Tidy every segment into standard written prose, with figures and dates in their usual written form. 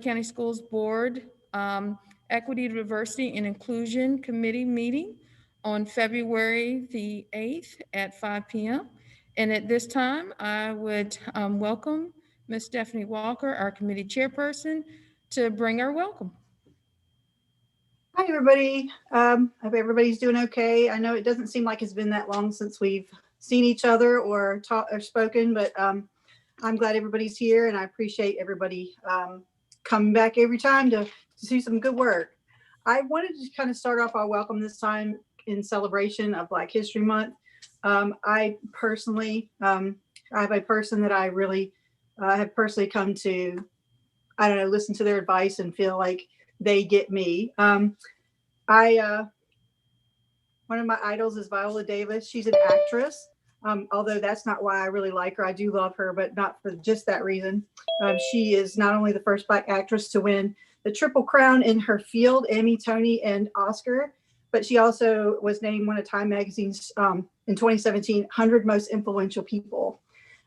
County Schools Board Equity, Diversity, and Inclusion Committee meeting on February the 8th at 5 p.m. And at this time, I would welcome Ms. Stephanie Walker, our committee chairperson, to bring our welcome. Hi, everybody. Hope everybody's doing okay. I know it doesn't seem like it's been that long since we've seen each other or talked or spoken, but I'm glad everybody's here, and I appreciate everybody coming back every time to do some good work. I wanted to kind of start off our welcome this time in celebration of Black History Month. I personally, I have a person that I really have personally come to, I don't know, listen to their advice and feel like they get me. One of my idols is Viola Davis. She's an actress, although that's not why I really like her. I do love her, but not for just that reason. She is not only the first Black actress to win the Triple Crown in her field, Emmy, Tony, and Oscar, but she also was named one of Time Magazine's in 2017 100 Most Influential People.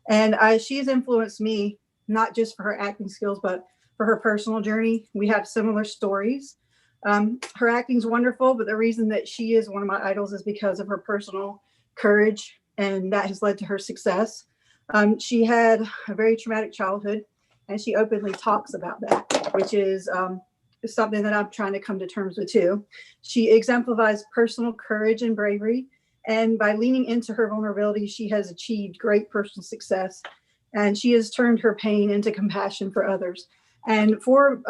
And she has influenced me, not just for her acting skills, but for her personal journey. We have similar stories. Her acting's wonderful, but the reason that she is one of my idols is because of her personal courage, and that has led to her success. She had a very traumatic childhood, and she openly talks about that, which is something that I'm trying to come to terms with too. She exemplifies personal courage and bravery, and by leaning into her vulnerability, she has achieved great personal success, and she has turned her pain into compassion for others. And for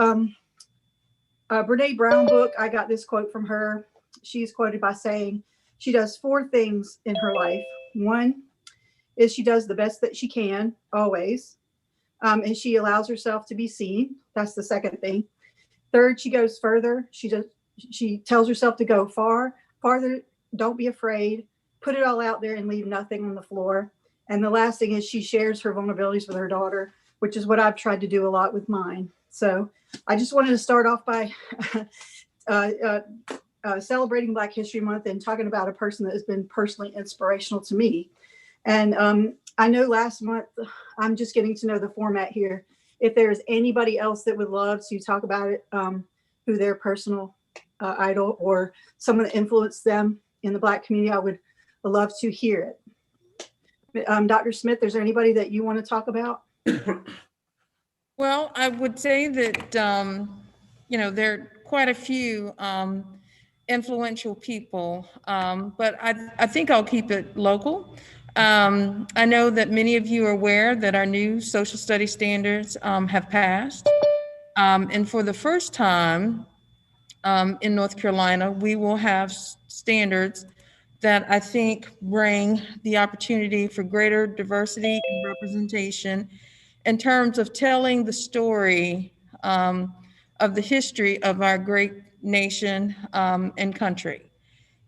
Brene Brown book, I got this quote from her. She's quoted by saying, she does 4 things in her life. One is she does the best that she can, always. And she allows herself to be seen. That's the second thing. Third, she goes further. She tells herself to go farther. Don't be afraid. Put it all out there and leave nothing on the floor. And the last thing is she shares her vulnerabilities with her daughter, which is what I've tried to do a lot with mine. So I just wanted to start off by celebrating Black History Month and talking about a person that has been personally inspirational to me. And I know last month, I'm just getting to know the format here. If there's anybody else that would love to talk about it, who their personal idol or someone that influenced them in the Black community, I would love to hear it. Dr. Smith, is there anybody that you want to talk about? Well, I would say that, there are quite a few influential people, but I think I'll keep it local. I know that many of you are aware that our new social studies standards have passed. And for the first time in North Carolina, we will have standards that I think bring the opportunity for greater diversity and representation in terms of telling the story of the history of our great nation and country.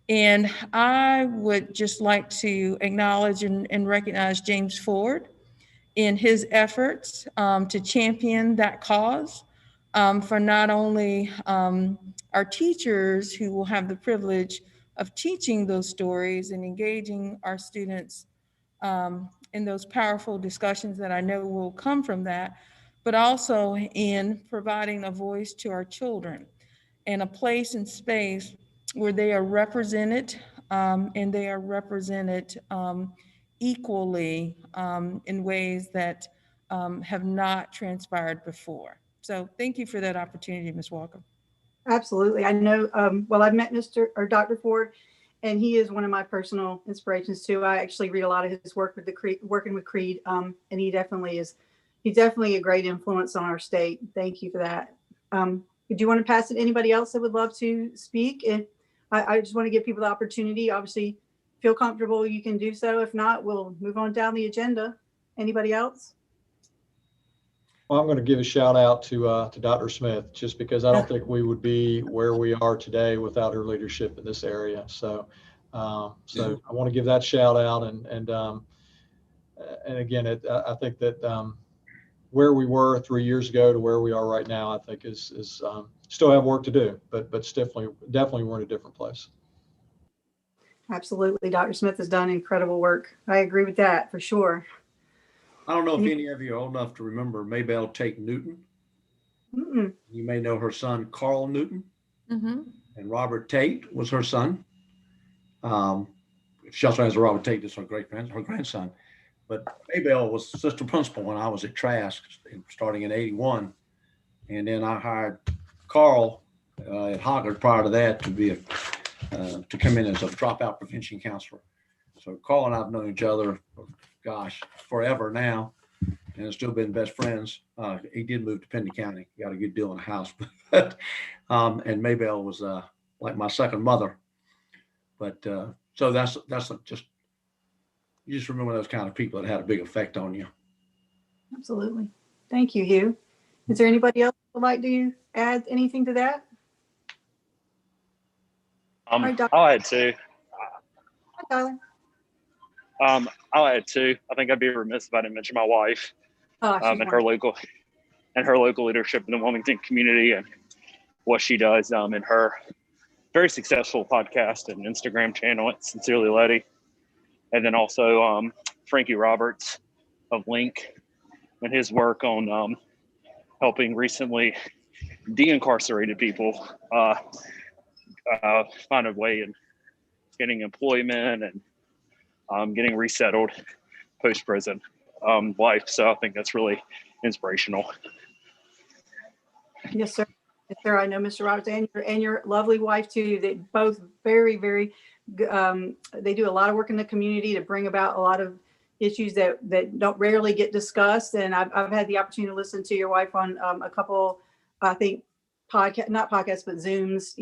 And I would just like to acknowledge and recognize James Ford in his efforts to champion that cause for not only our teachers who will have the privilege of teaching those stories and engaging our students in those powerful discussions that I know will come from that, but also in providing a voice to our children and a place and space where they are represented and they are represented equally in ways that have not transpired before. So thank you for that opportunity, Ms. Walker. Absolutely. I know, well, I've met Mr. or Dr. Ford, and he is one of my personal inspirations too. I actually read a lot of his work with working with Creed, and he's definitely a great influence on our state. Thank you for that. Do you want to pass it to anybody else that would love to speak? And I just want to give people the opportunity. Obviously, feel comfortable, you can do so. If not, we'll move on down the agenda. Anybody else? Well, I'm going to give a shout out to Dr. Smith, just because I don't think we would be where we are today without her leadership in this area. So I want to give that shout out. And again, I think that where we were 3 years ago to where we are right now, I think is still have work to do, but definitely we're in a different place. Absolutely. Dr. Smith has done incredible work. I agree with that for sure. I don't know if any of you are old enough to remember Maybelle Tate Newton. Mm-mm. You may know her son, Carl Newton, Mhm. and Robert Tate was her son. She also has a Robert Tate, that's her grandson. But Maybelle was assistant principal when I was at Trask, starting in '81. And then I hired Carl at Hoggard prior to that to come in as a dropout prevention counselor. So Carl and I have known each other, gosh, forever now, and have still been best friends. He did move to Penny County, got a good deal in a house. And Maybelle was like my second mother. But so that's just, you just remember those kind of people that had a big effect on you. Absolutely. Thank you, Hugh. Is there anybody else who would like to add anything to that? Right, Doc. I'll add two. Hi, Tyler. I'll add two. I think I'd be remiss if I didn't mention my wife Oh, she's and her local leadership in the Wilmington community and what she does in her very successful podcast and Instagram channel at Sincerely Letty. And then also Frankie Roberts of Link and his work on helping recently de-incarcerated people find a way in getting employment and getting resettled post-prison life. So I think that's really inspirational. Yes, sir. Yes, sir. I know Mr. Roberts and your lovely wife too. They both very, very, they do a lot of work in the community to bring about a lot of issues that don't rarely get discussed. And I've had the opportunity to listen to your wife on a couple, I think, not podcasts, but Zooms,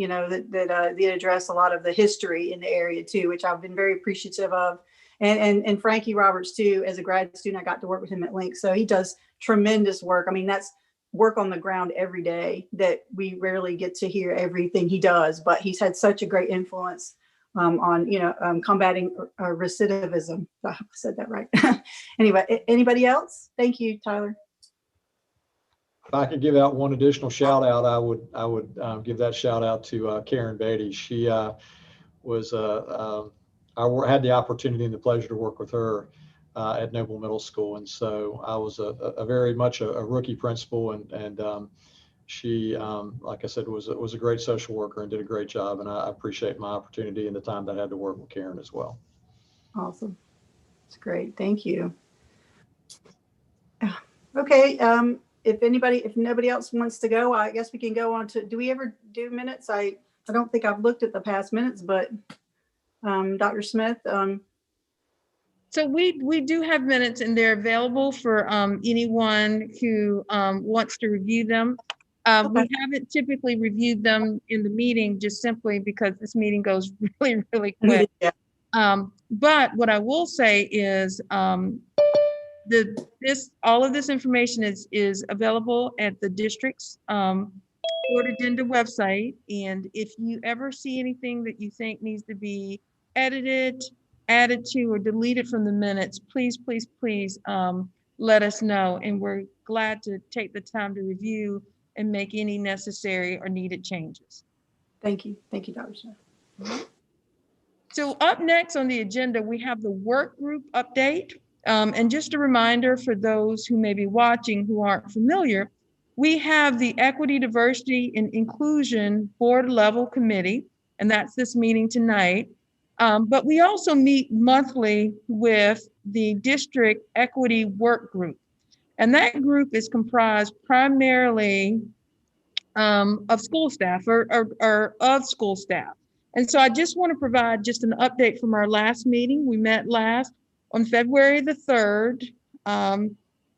that address a lot of the history in the area too, which I've been very appreciative of. And Frankie Roberts too, as a grad student, I got to work with him at Link. So he does tremendous work. I mean, that's work on the ground every day that we rarely get to hear everything he does, but he's had such a great influence on combating recidivism. I said that right. Anyway, anybody else? Thank you, Tyler. If I could give out one additional shout out, I would give that shout out to Karen Beatty. She was I had the opportunity and the pleasure to work with her at Noble Middle School, and so I was a very much a rookie principal, and she, like I said, was a great social worker and did a great job, and I appreciate my opportunity and the time that I had to work with Karen as well. Awesome, that's great. Thank you. Okay. If nobody else wants to go, I guess we can go on to, do we ever do minutes? I don't think I've looked at the past minutes, but Dr. Smith. So we do have minutes and they're available for anyone who wants to review them. We haven't typically reviewed them in the meeting just simply because this meeting goes really, really quick. Yeah. But what I will say is all of this information is available at the district's board agenda website. And if you ever see anything that you think needs to be edited, added to, or deleted from the minutes, please let us know. And we're glad to take the time to review and make any necessary or needed changes. Thank you. Thank you, Dr. Smith. So up next on the agenda, we have the work group update. And just a reminder for those who may be watching who aren't familiar, we have the Equity, Diversity, and Inclusion Board Level Committee, and that's this meeting tonight. But we also meet monthly with the District Equity Work Group. And that group is comprised primarily of school staff or of school staff. And so I just want to provide just an update from our last meeting. We met last on February the 3rd.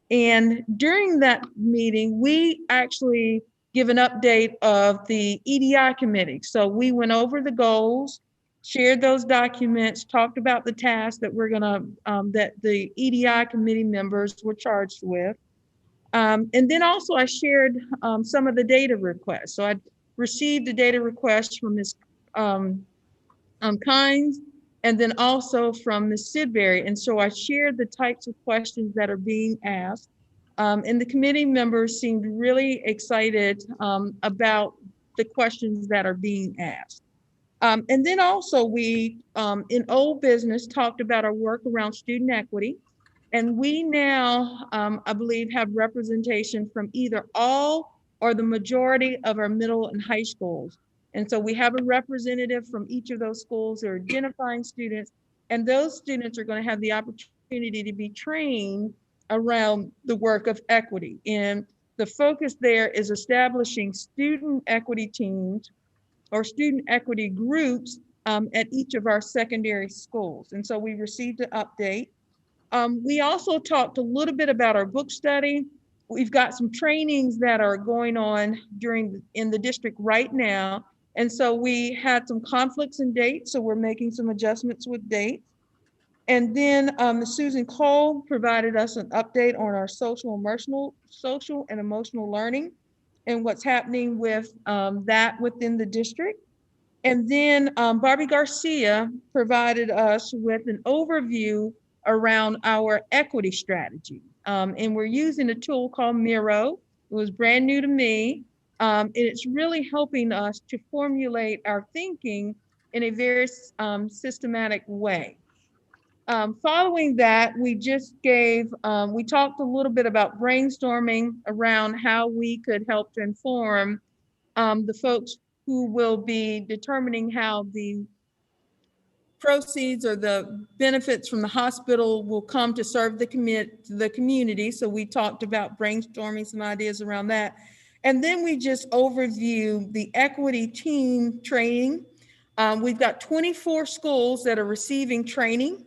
And during that meeting, we actually give an update of the EDI committee. So we went over the goals, shared those documents, talked about the tasks that we're gonna, that the EDI committee members were charged with. And then also I shared some of the data requests. So I received a data request from Ms. Kynes, and then also from Ms. Sidbury. And so I shared the types of questions that are being asked. And the committee members seemed really excited about the questions that are being asked. And then also we, in old business, talked about our work around student equity. And we now, I believe, have representation from either all are the majority of our middle and high schools. And so we have a representative from each of those schools who are identifying students, and those students are going to have the opportunity to be trained around the work of equity. And the focus there is establishing student equity teams or student equity groups at each of our secondary schools. And so we received an update. We also talked a little bit about our book study. We've got some trainings that are going on in the district right now. And so we had some conflicts in dates, so we're making some adjustments with dates. And then Susan Cole provided us an update on our social and emotional learning and what's happening with that within the district. And then Barbie Garcia provided us with an overview around our equity strategy. And we're using a tool called Miro. It was brand new to me. And it's really helping us to formulate our thinking in a very systematic way. Following that, we talked a little bit about brainstorming around how we could help to inform the folks who will be determining how the proceeds or the benefits from the hospital will come to serve the community. So we talked about brainstorming some ideas around that. And then we just overview the equity team training. We've got 24 schools that are receiving training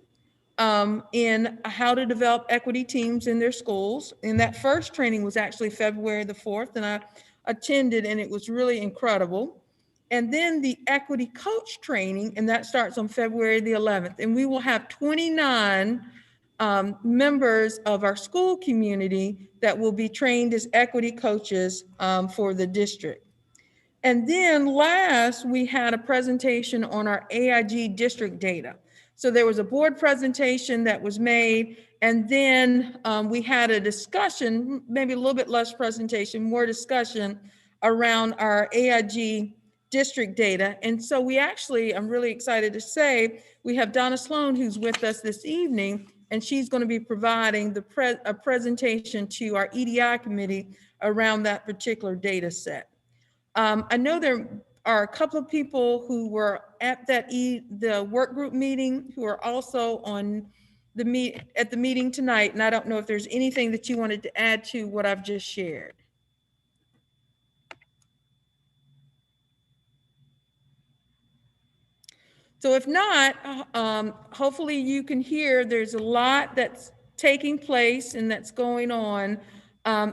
in how to develop equity teams in their schools. And that first training was actually February the 4th, and I attended, and it was really incredible. And then the equity coach training, and that starts on February the 11th. And we will have 29 members of our school community that will be trained as equity coaches for the district. And then last, we had a presentation on our AIG district data. So there was a board presentation that was made, and then we had a discussion, maybe a little bit less presentation, more discussion around our AIG district data. And so we actually, I'm really excited to say, we have Donna Sloan who's with us this evening, and she's going to be providing a presentation to our EDI committee around that particular data set. I know there are a couple of people who were at the work group meeting who are also on at the meeting tonight, and I don't know if there's anything that you wanted to add to what I've just shared. So if not, hopefully you can hear there's a lot that's taking place and that's going on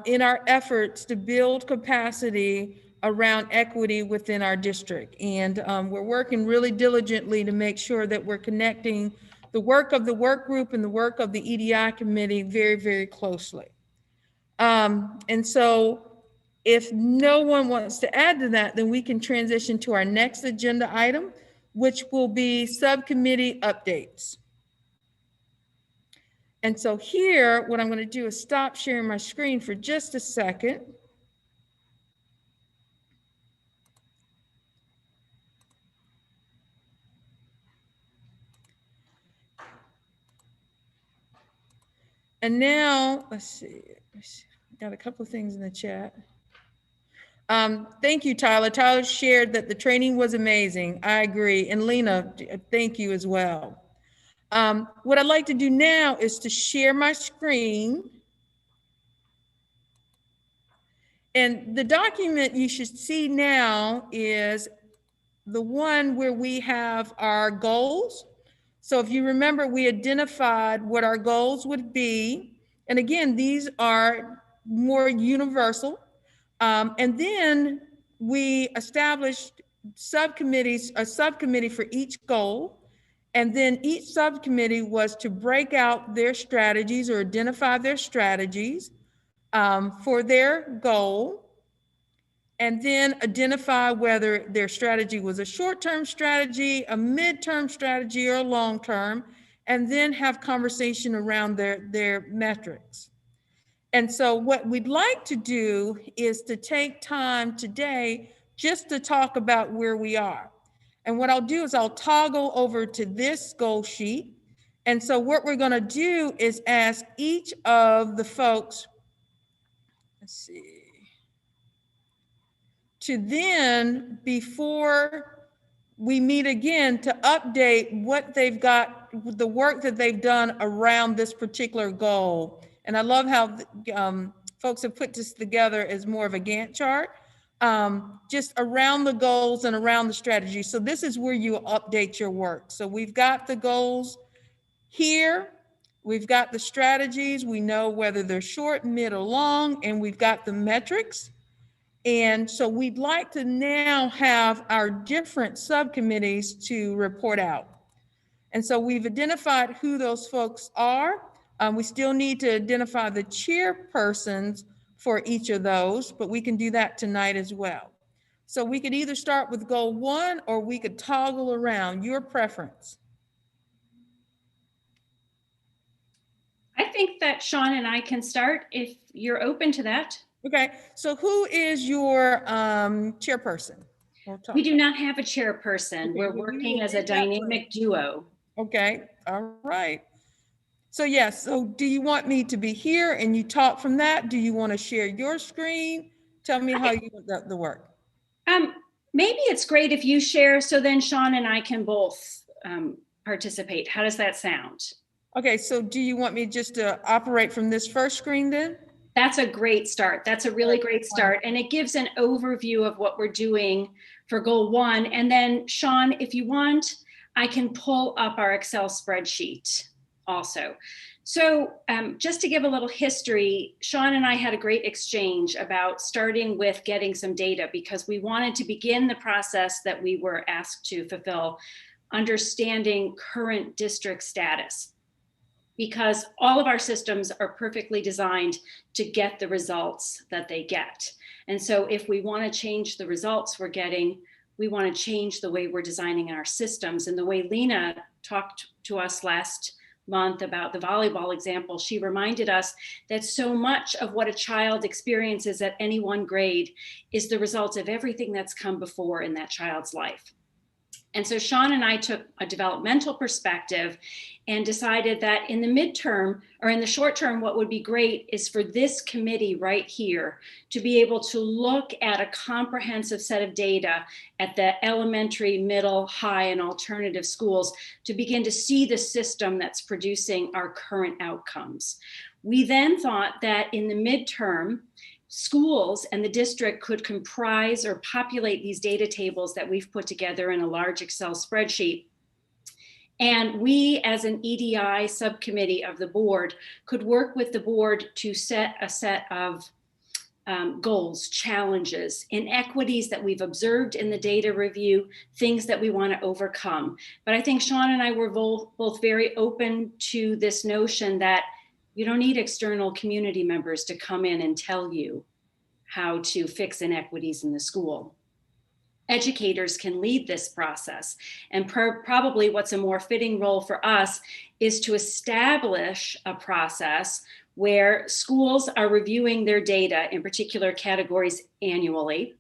in our efforts to build capacity around equity within our district. And we're working really diligently to make sure that we're connecting the work of the work group and the work of the EDI committee very, very closely. And so if no one wants to add to that, then we can transition to our next agenda item, which will be subcommittee updates. And so here, what I'm going to do is stop sharing my screen for just a second. And now, let's see, got a couple of things in the chat. Thank you, Tyler. Tyler shared that the training was amazing. I agree. And Lena, thank you as well. What I'd like to do now is to share my screen. And the document you should see now is the one where we have our goals. So if you remember, we identified what our goals would be. And again, these are more universal. And then we established subcommittees, a subcommittee for each goal. And then each subcommittee was to break out their strategies or identify their strategies for their goal, and then identify whether their strategy was a short-term strategy, a mid-term strategy, or a long-term, and then have conversation around their metrics. And so what we'd like to do is to take time today just to talk about where we are. And what I'll do is I'll toggle over to this goal sheet. And so what we're going to do is ask each of the folks, let's see. to then, before we meet again, to update what they've got, the work that they've done around this particular goal. And I love how folks have put this together as more of a Gantt chart, just around the goals and around the strategy. So this is where you update your work. So we've got the goals here, we've got the strategies, we know whether they're short, mid, or long, and we've got the metrics. And so we'd like to now have our different subcommittees to report out. And so we've identified who those folks are. We still need to identify the chairpersons for each of those, but we can do that tonight as well. So we could either start with goal 1 or we could toggle around, your preference. I think that Sean and I can start if you're open to that. Okay, so who is your chairperson? We do not have a chairperson. Okay, we're working as a dynamic duo. Okay, all right. So yes, so do you want me to be here and you talk from that? Do you want to share your screen? Tell me how you want the work. Maybe it's great if you share, so then Sean and I can both participate. How does that sound? Okay, so do you want me just to operate from this first screen then? That's a great start. That's a really great start. And it gives an overview of what we're doing for goal 1. And then Sean, if you want, I can pull up our Excel spreadsheet also. So just to give a little history, Sean and I had a great exchange about starting with getting some data because we wanted to begin the process that we were asked to fulfill, understanding current district status. Because all of our systems are perfectly designed to get the results that they get. And so if we want to change the results we're getting, we want to change the way we're designing our systems. And the way Lena talked to us last month about the volleyball example, she reminded us that so much of what a child experiences at any one grade is the result of everything that's come before in that child's life. And so Sean and I took a developmental perspective and decided that in the midterm or in the short term, what would be great is for this committee right here to be able to look at a comprehensive set of data at the elementary, middle, high, and alternative schools to begin to see the system that's producing our current outcomes. We then thought that in the midterm, schools and the district could comprise or populate these data tables that we've put together in a large Excel spreadsheet. And we, as an EDI subcommittee of the board, could work with the board to set a set of goals, challenges, inequities that we've observed in the data review, things that we want to overcome. But I think Sean and I were both very open to this notion that you don't need external community members to come in and tell you how to fix inequities in the school. Educators can lead this process. And probably what's a more fitting role for us is to establish a process where schools are reviewing their data in particular categories annually.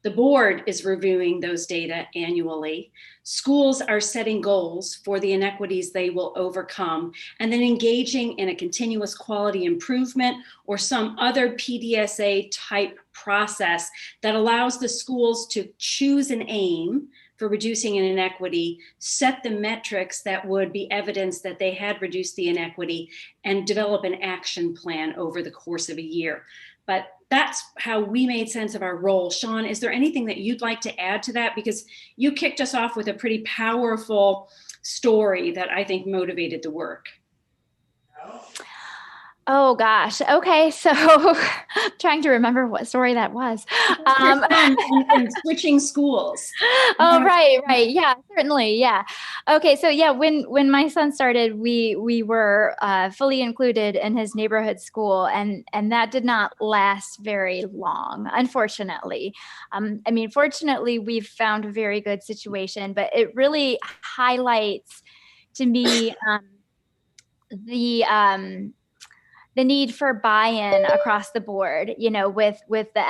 The board is reviewing those data annually. Schools are setting goals for the inequities they will overcome, and then engaging in a continuous quality improvement or some other PDSA type process that allows the schools to choose an aim for reducing an inequity, set the metrics that would be evidence that they had reduced the inequity, and develop an action plan over the course of a year. But that's how we made sense of our role. Sean, is there anything that you'd like to add to that? Because you kicked us off with a pretty powerful story that I think motivated the work. Oh gosh. Okay. So trying to remember what story that was. And switching schools. Oh, right. Yeah, certainly. Yeah. Okay. So yeah, when my son started, we were fully included in his neighborhood school, and that did not last very long, unfortunately. I mean, fortunately, we've found a very good situation, but it really highlights to me the need for buy-in across the board, you know, with the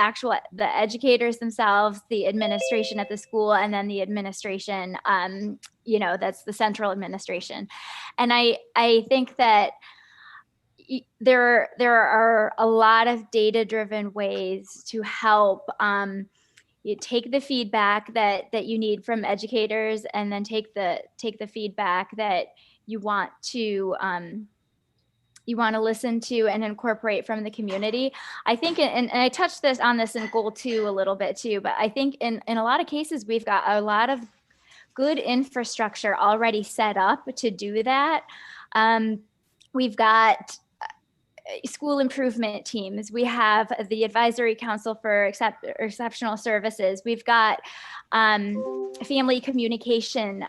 educators themselves, the administration at the school, and then the administration, you know, that's the central administration. And I think that, there are a lot of data-driven ways to help you take the feedback that you need from educators, and then take the feedback that you want to listen to and incorporate from the community. I think, and I touched on this in goal 2 a little bit too, but I think in a lot of cases, we've got a lot of good infrastructure already set up to do that. We've got school improvement teams. We have the Advisory Council for Exceptional Services. We've got family communication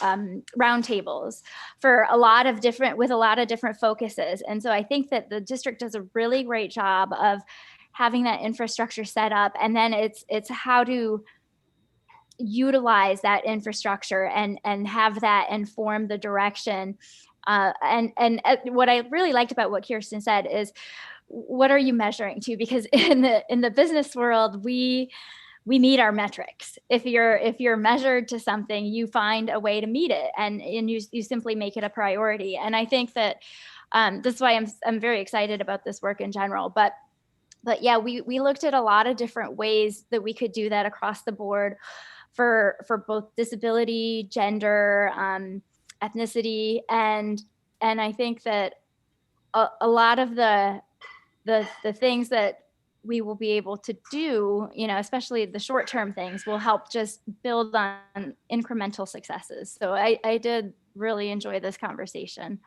roundtables for with a lot of different focuses. And so I think that the district does a really great job of having that infrastructure set up. And then it's how to utilize that infrastructure and have that inform the direction. And what I really liked about what Kirsten said is, what are you measuring to? Because in the business world, we meet our metrics. If you're measured to something, you find a way to meet it, and you simply make it a priority. And I think that that's why I'm very excited about this work in general. But yeah, we looked at a lot of different ways that we could do that across the board for both disability, gender, ethnicity, and I think that a lot of the things that we will be able to do, especially the short-term things, will help just build on incremental successes. So I did really enjoy this conversation.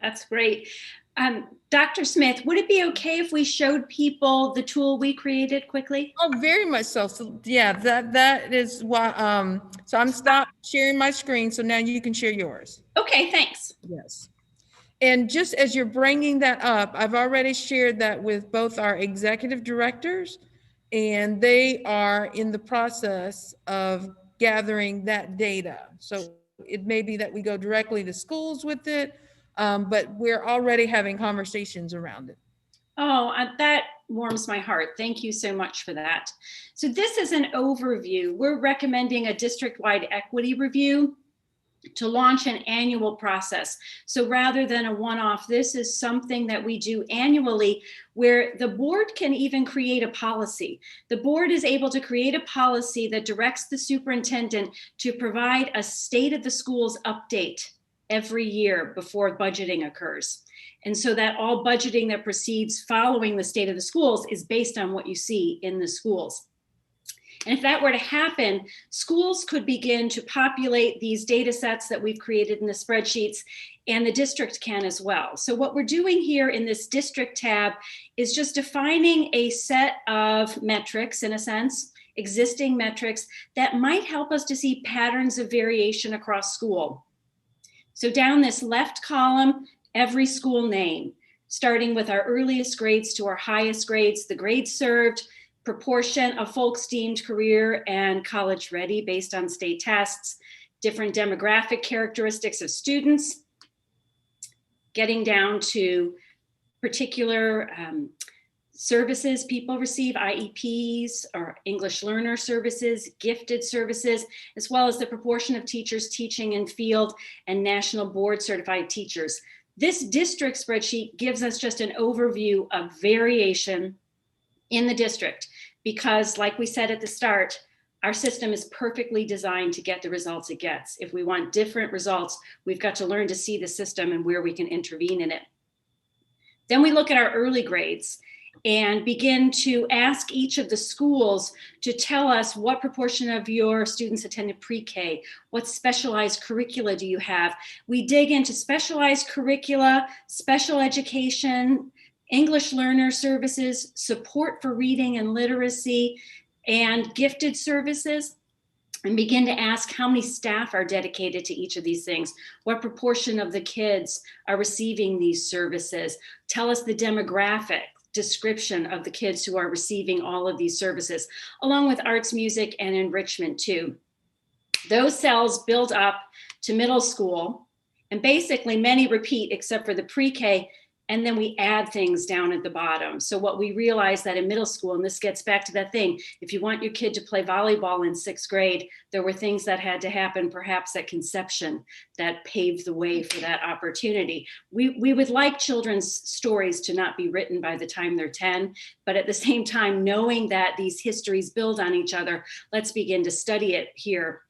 That's great. Dr. Smith, would it be okay if we showed people the tool we created quickly? Oh, very much so. So yeah, that is why. So I'm stopped sharing my screen. So now you can share yours. Okay, thanks. Yes. And just as you're bringing that up, I've already shared that with both our executive directors, and they are in the process of gathering that data. So it may be that we go directly to schools with it, but we're already having conversations around it. Oh, that warms my heart. Thank you so much for that. So this is an overview. We're recommending a district-wide equity review to launch an annual process. So rather than a one-off, this is something that we do annually, where the board can even create a policy. The board is able to create a policy that directs the superintendent to provide a state of the schools update every year before budgeting occurs. And so that all budgeting that proceeds following the state of the schools is based on what you see in the schools. And if that were to happen, schools could begin to populate these data sets that we've created in the spreadsheets, and the district can as well. So what we're doing here in this district tab is just defining a set of metrics, in a sense, existing metrics that might help us to see patterns of variation across school. So down this left column, every school name, starting with our earliest grades to our highest grades, the grades served, proportion of folks deemed career and college ready based on state tests, different demographic characteristics of students, getting down to particular services people receive, IEPs or English learner services, gifted services, as well as the proportion of teachers teaching in field and national board certified teachers. This district spreadsheet gives us just an overview of variation in the district, because like we said at the start, our system is perfectly designed to get the results it gets. If we want different results, we've got to learn to see the system and where we can intervene in it. Then we look at our early grades and begin to ask each of the schools to tell us what proportion of your students attended pre-K, what specialized curricula do you have. We dig into specialized curricula, special education, English learner services, support for reading and literacy, and gifted services, and begin to ask how many staff are dedicated to each of these things. What proportion of the kids are receiving these services? Tell us the demographic description of the kids who are receiving all of these services, along with arts, music, and enrichment too. Those cells build up to middle school, and basically many repeat except for the pre-K. and then we add things down at the bottom. So what we realized that in middle school, and this gets back to that thing, if you want your kid to play volleyball in 6th grade, there were things that had to happen perhaps at conception that paved the way for that opportunity. We would like children's stories to not be written by the time they're 10, but at the same time, knowing that these histories build on each other, let's begin to study it here.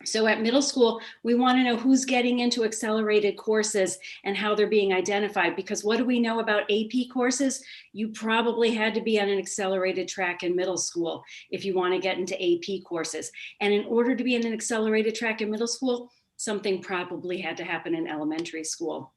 So at middle school, we want to know who's getting into accelerated courses and how they're being identified, because what do we know about AP courses? You probably had to be on an accelerated track in middle school if you want to get into AP courses. And in order to be in an accelerated track in middle school, something probably had to happen in elementary school.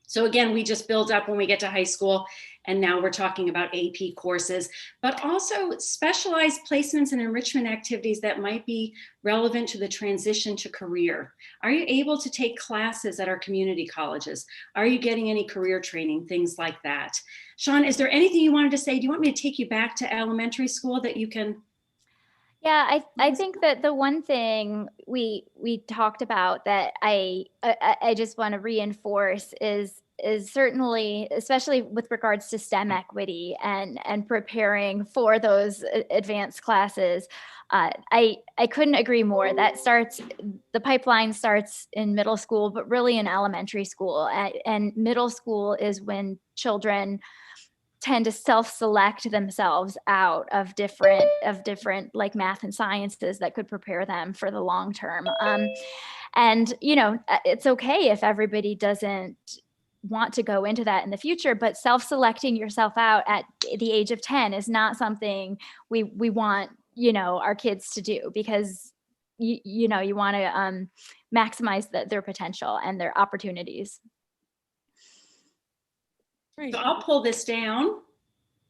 So again, we just build up when we get to high school, and now we're talking about AP courses, but also specialized placements and enrichment activities that might be relevant to the transition to career. Are you able to take classes at our community colleges? Are you getting any career training, things like that? Sean, is there anything you wanted to say? Do you want me to take you back to elementary school that you can? Yeah, I think that the one thing we talked about that I just want to reinforce is certainly, especially with regards to STEM equity and preparing for those advanced classes. I couldn't agree more. The pipeline starts in middle school, but really in elementary school. And middle school is when children tend to self-select themselves out of different like math and sciences that could prepare them for the long term. And it's okay if everybody doesn't want to go into that in the future, but self-selecting yourself out at the age of 10 is not something we want our kids to do, because you want to maximize their potential and their opportunities. So I'll pull this down,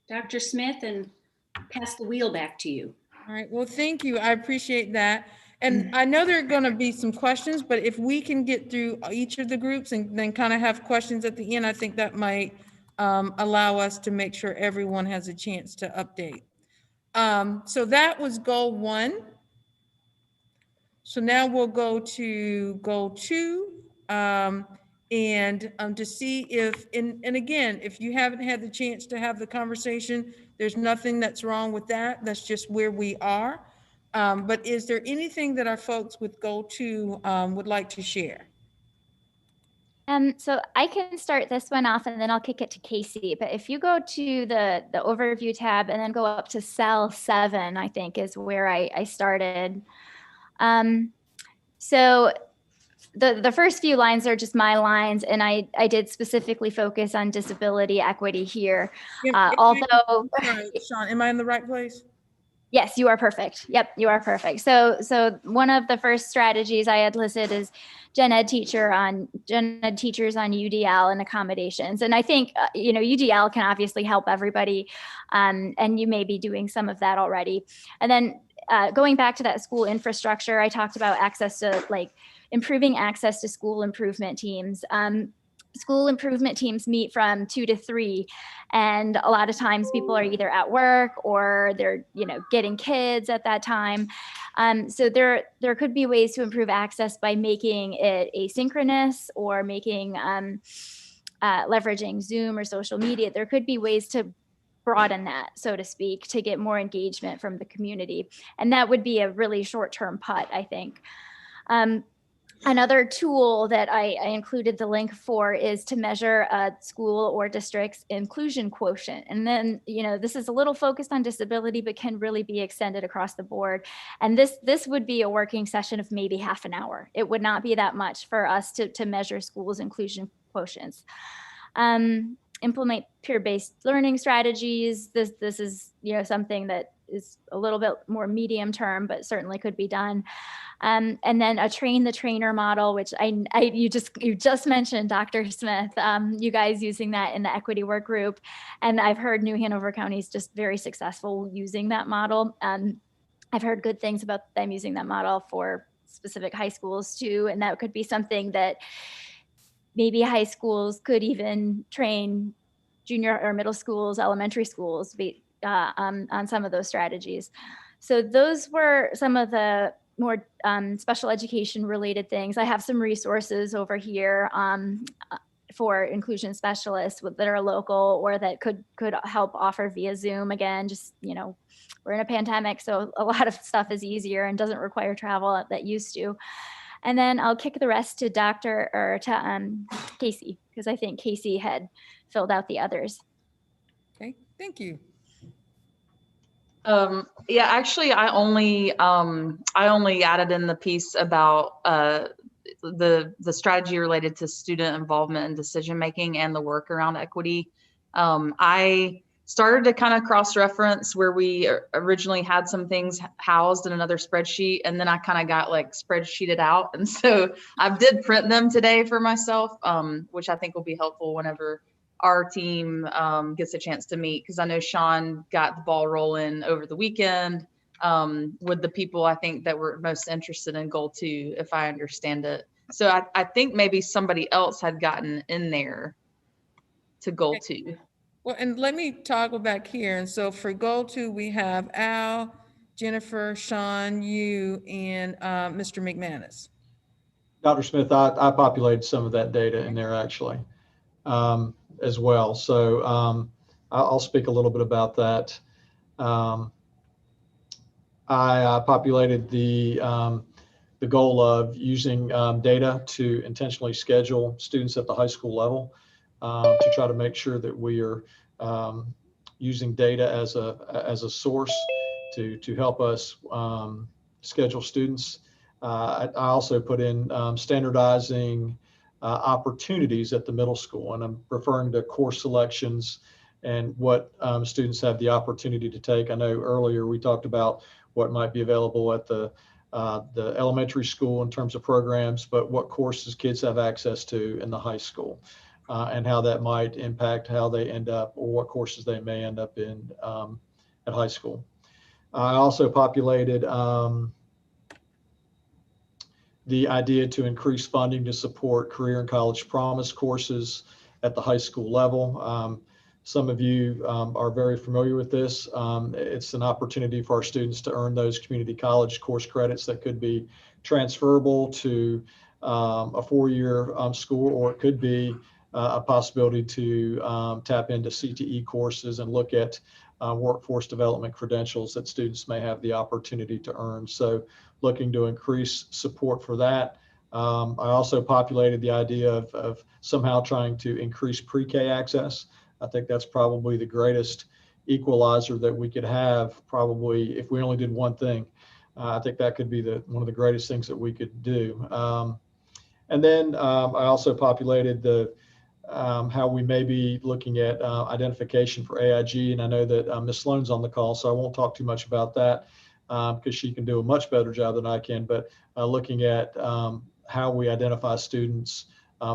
Dr. Smith, and pass the wheel back to you. All right, well, thank you. I appreciate that. And I know there are going to be some questions, but if we can get through each of the groups and then kind of have questions at the end, I think that might allow us to make sure everyone has a chance to update. So that was goal 1. So now we'll go to goal 2. And to see if, and again, if you haven't had the chance to have the conversation, there's nothing that's wrong with that. That's just where we are. But is there anything that our folks with goal 2 would like to share? So I can start this one off and then I'll kick it to Casey. But if you go to the overview tab and then go up to cell 7, I think is where I started. So the first few lines are just my lines, and I did specifically focus on disability equity here. Although, Sean, am I in the right place? Yes, you are perfect. Yep, you are perfect. So one of the first strategies I had listed is gen ed teachers on UDL and accommodations. And I think, UDL can obviously help everybody. And you may be doing some of that already. And then going back to that school infrastructure, I talked about access to improving access to school improvement teams. School improvement teams meet from 2 to 3, and a lot of times people are either at work or they're getting kids at that time. So there could be ways to improve access by making it asynchronous or making leveraging Zoom or social media. There could be ways to broaden that, so to speak, to get more engagement from the community, and that would be a really short-term putt, I think. Another tool that I included the link for is to measure a school or district's inclusion quotient. And then, this is a little focused on disability, but can really be extended across the board. And this would be a working session of maybe half an hour. It would not be that much for us to measure schools' inclusion quotients. Implement peer-based learning strategies. This is, something that is a little bit more medium term, but certainly could be done. And then a train the trainer model, which you just mentioned, Dr. Smith, you guys using that in the equity work group. And I've heard New Hanover County is just very successful using that model. I've heard good things about them using that model for specific high schools too. And that could be something that maybe high schools could even train junior or middle schools, elementary schools on some of those strategies. So those were some of the more special education related things. I have some resources over here for inclusion specialists that are local or that could help offer via Zoom. Again, just, we're in a pandemic, so a lot of stuff is easier and doesn't require travel that used to. And then I'll kick the rest to Casey, because I think Casey had filled out the others. Okay, thank you. Yeah, actually, I only added in the piece about the strategy related to student involvement and decision making and the work around equity. I started to kind of cross-reference where we originally had some things housed in another spreadsheet, and then I kind of got like spreadsheeted out, and so I did print them today for myself, which I think will be helpful whenever our team gets a chance to meet, because I know Sean got the ball rolling over the weekend with the people I think that were most interested in goal 2, if I understand it. So I think maybe somebody else had gotten in there to goal 2. Well, and let me toggle back here. And so for goal 2, we have Al, Jennifer, Sean, you, and Mr. McManus. Dr. Smith, I populated some of that data in there actually as well. So I'll speak a little bit about that. I populated the goal of using data to intentionally schedule students at the high school level to try to make sure that we are using data as a source to help us schedule students. I also put in standardizing opportunities at the middle school, and I'm referring to course selections and what students have the opportunity to take. I know earlier we talked about what might be available at the elementary school in terms of programs, but what courses kids have access to in the high school, and how that might impact how they end up, or what courses they may end up in at high school. I also populated the idea to increase funding to support career and college promise courses at the high school level. Some of you are very familiar with this. It's an opportunity for our students to earn those community college course credits that could be transferable to a 4-year school, or it could be a possibility to tap into CTE courses and look at workforce development credentials that students may have the opportunity to earn. So looking to increase support for that. I also populated the idea of somehow trying to increase pre-K access. I think that's probably the greatest equalizer that we could have, probably if we only did one thing. I think that could be one of the greatest things that we could do. And then I also populated how we may be looking at identification for AIG. And I know that Ms. Sloan's on the call, so I won't talk too much about that because she can do a much better job than I can. But looking at how we identify students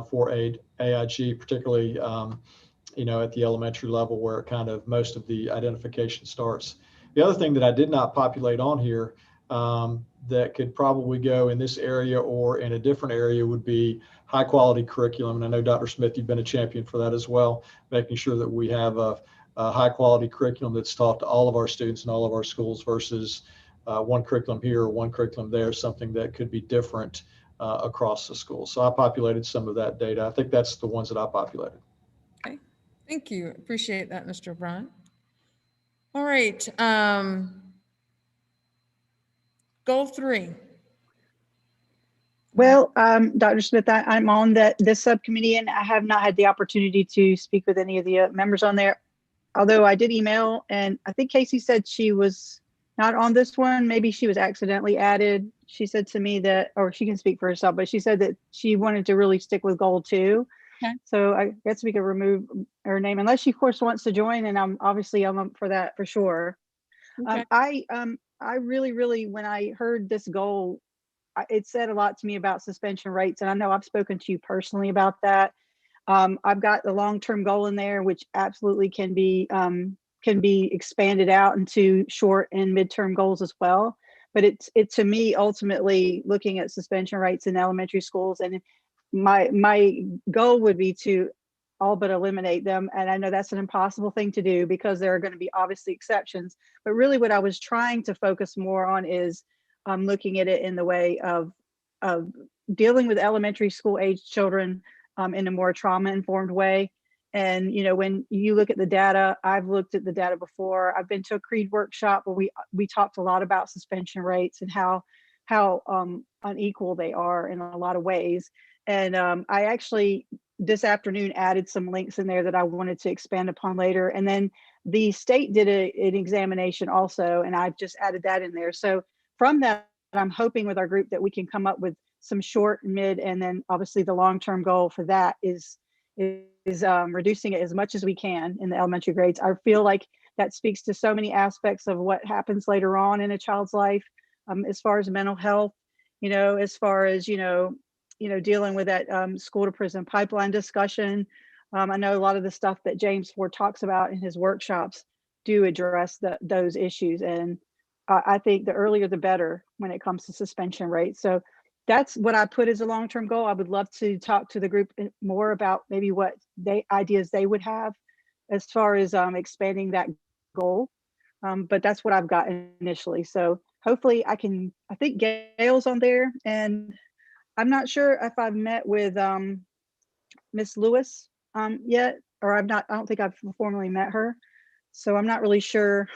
for AIG, particularly at the elementary level, where kind of most of the identification starts. The other thing that I did not populate on here that could probably go in this area or in a different area would be high quality curriculum. And I know, Dr. Smith, you've been a champion for that as well, making sure that we have a high quality curriculum that's taught to all of our students in all of our schools versus one curriculum here or one curriculum there, something that could be different across the school. So I populated some of that data. I think that's the ones that I populated. Okay, thank you. Appreciate that, Mr. O'Brien. All right, goal 3. Well, Dr. Smith, I'm on this subcommittee, and I have not had the opportunity to speak with any of the members on there. Although I did email, and I think Casey said she was not on this one. Maybe she was accidentally added. She said to me that, or she can speak for herself, but she said that she wanted to really stick with goal 2. Okay. So I guess we could remove her name, unless she, of course, wants to join, and I'm up for that for sure. Okay. I really, when I heard this goal, it said a lot to me about suspension rates, and I know I've spoken to you personally about that. I've got the long-term goal in there, which absolutely can be expanded out into short and midterm goals as well. But it to me, ultimately, looking at suspension rates in elementary schools, and my goal would be to all but eliminate them. And I know that's an impossible thing to do because there are going to be obviously exceptions. But really, what I was trying to focus more on is looking at it in the way of dealing with elementary school age children in a more trauma-informed way. And, you know, when you look at the data, I've looked at the data before. I've been to a CREED workshop where we talked a lot about suspension rates and how unequal they are in a lot of ways. And I actually this afternoon added some links in there that I wanted to expand upon later. And then the state did an examination also, and I've just added that in there. So from that, I'm hoping with our group that we can come up with some short, mid, and then obviously the long-term goal for that is reducing it as much as we can in the elementary grades. I feel like that speaks to so many aspects of what happens later on in a child's life, as far as mental health, you know, as far as, you know, dealing with that school to prison pipeline discussion. I know a lot of the stuff that James Ford talks about in his workshops do address those issues. And I think the earlier the better when it comes to suspension rates. So that's what I put as a long-term goal. I would love to talk to the group more about maybe what ideas they would have as far as expanding that goal. But that's what I've got initially. So hopefully I think Gail's on there, and I'm not sure if I've met with Miss Lewis yet, or I don't think I've formally met her. So I'm not really sure.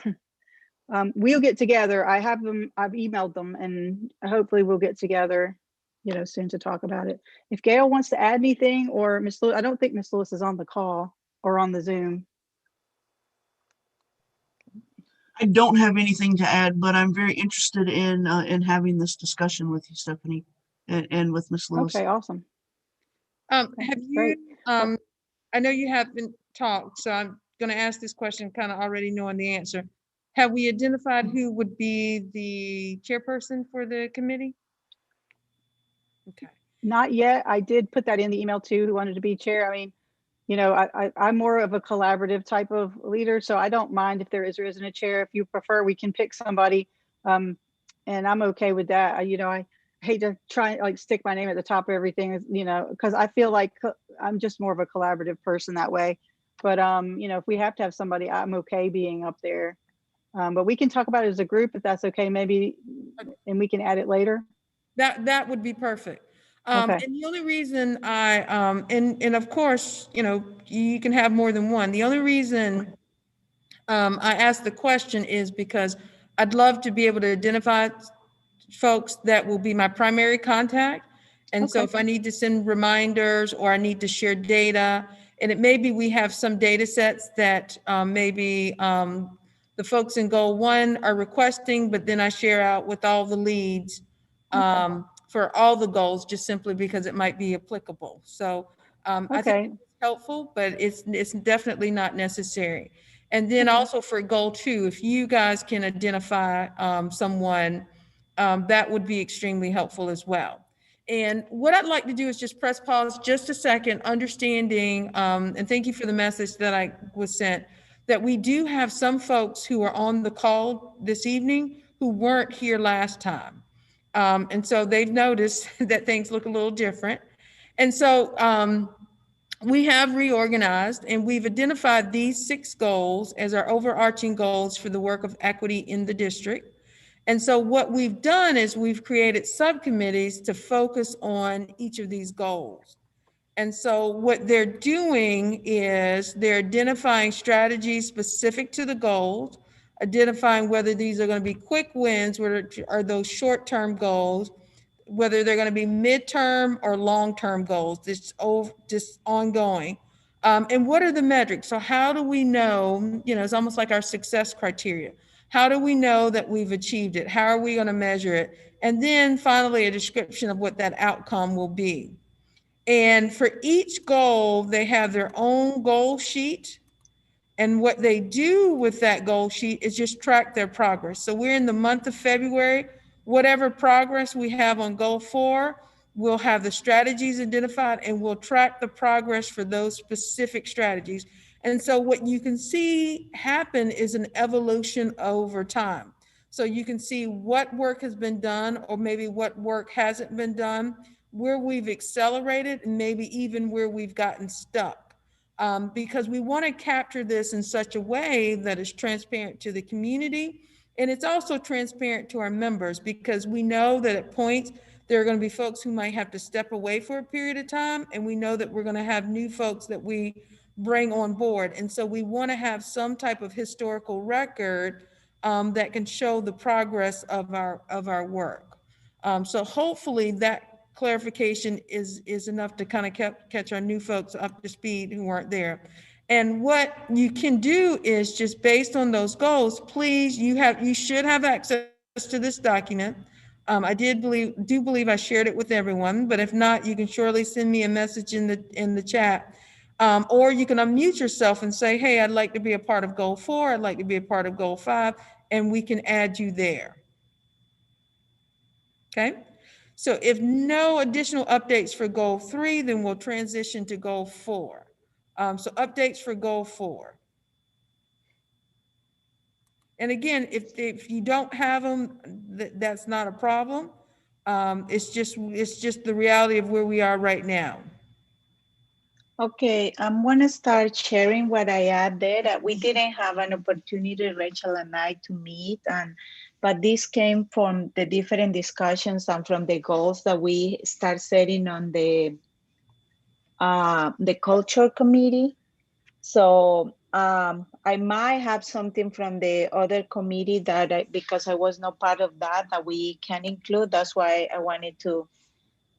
We'll get together. I've emailed them, and hopefully we'll get together, you know, soon to talk about it. If Gail wants to add anything, or Miss Lewis, I don't think Miss Lewis is on the call or on the Zoom. I don't have anything to add, but I'm very interested in having this discussion with you, Stephanie, and with Miss Lewis. Okay, awesome. Have you, I know you haven't talked, so I'm going to ask this question kind of already knowing the answer. Have we identified who would be the chairperson for the committee? Okay. Not yet. I did put that in the email too, who wanted to be chair. I mean, you know, I'm more of a collaborative type of leader, so I don't mind if there is or isn't a chair. If you prefer, we can pick somebody, and I'm okay with that. You know, I hate to try like stick my name at the top of everything, you know, because I feel like I'm just more of a collaborative person that way. But you know, if we have to have somebody, I'm okay being up there. But we can talk about it as a group if that's okay, maybe, and we can add it later. That would be perfect. Okay. And the only reason and of course, you know, you can have more than one. The only reason I asked the question is because I'd love to be able to identify folks that will be my primary contact. And so if I need to send reminders or I need to share data, and it may be we have some data sets that maybe the folks in goal 1 are requesting, but then I share out with all the leads for all the goals, just simply because it might be applicable. So I think it's helpful, but it's definitely not necessary. And then also for goal 2, if you guys can identify someone, that would be extremely helpful as well. And what I'd like to do is just press pause just a second, understanding, and thank you for the message that I was sent, that we do have some folks who are on the call this evening who weren't here last time. And so they've noticed that things look a little different. And so we have reorganized, and we've identified these 6 goals as our overarching goals for the work of equity in the district. And so what we've done is we've created subcommittees to focus on each of these goals. And so what they're doing is they're identifying strategies specific to the goals, identifying whether these are going to be quick wins, whether are those short-term goals, whether they're going to be midterm or long-term goals, just ongoing. And what are the metrics? So how do we know, you know, it's almost like our success criteria. How do we know that we've achieved it? How are we going to measure it? And then finally, a description of what that outcome will be. And for each goal, they have their own goal sheet. And what they do with that goal sheet is just track their progress. So we're in the month of February. Whatever progress we have on goal 4, we'll have the strategies identified and we'll track the progress for those specific strategies. And so what you can see happen is an evolution over time. So you can see what work has been done, or maybe what work hasn't been done, where we've accelerated, and maybe even where we've gotten stuck. Because we want to capture this in such a way that is transparent to the community, and it's also transparent to our members, because we know that at points There are going to be folks who might have to step away for a period of time, and we know that we're going to have new folks that we bring on board. And so we want to have some type of historical record that can show the progress of our work. So hopefully that clarification is enough to kind of catch our new folks up to speed who weren't there. And what you can do is just based on those goals, please, you should have access to this document. I do believe I shared it with everyone, but if not, you can surely send me a message in the chat. Or you can unmute yourself and say, hey, I'd like to be a part of goal 4. I'd like to be a part of goal 5, and we can add you there. Okay. So if no additional updates for goal 3, then we'll transition to goal 4. So updates for goal 4. And again, if you don't have them, that's not a problem. It's just the reality of where we are right now. Okay, I'm gonna start sharing what I added. We didn't have an opportunity, Rachel and I, to meet, but this came from the different discussions and from the goals that we start setting on the culture committee. So I might have something from the other committee that because I was not part of that we can include. That's why I wanted to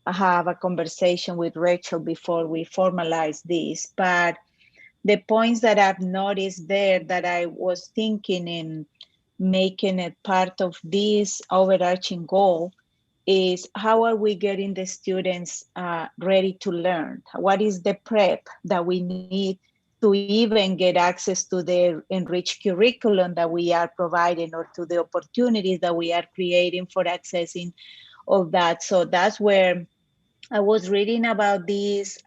have a conversation with Rachel before we formalize this. But the points that I've noticed there that I was thinking in making it part of this overarching goal is how are we getting the students ready to learn? What is the prep that we need to even get access to the enriched curriculum that we are providing or to the opportunities that we are creating for accessing of that? So that's where I was reading about this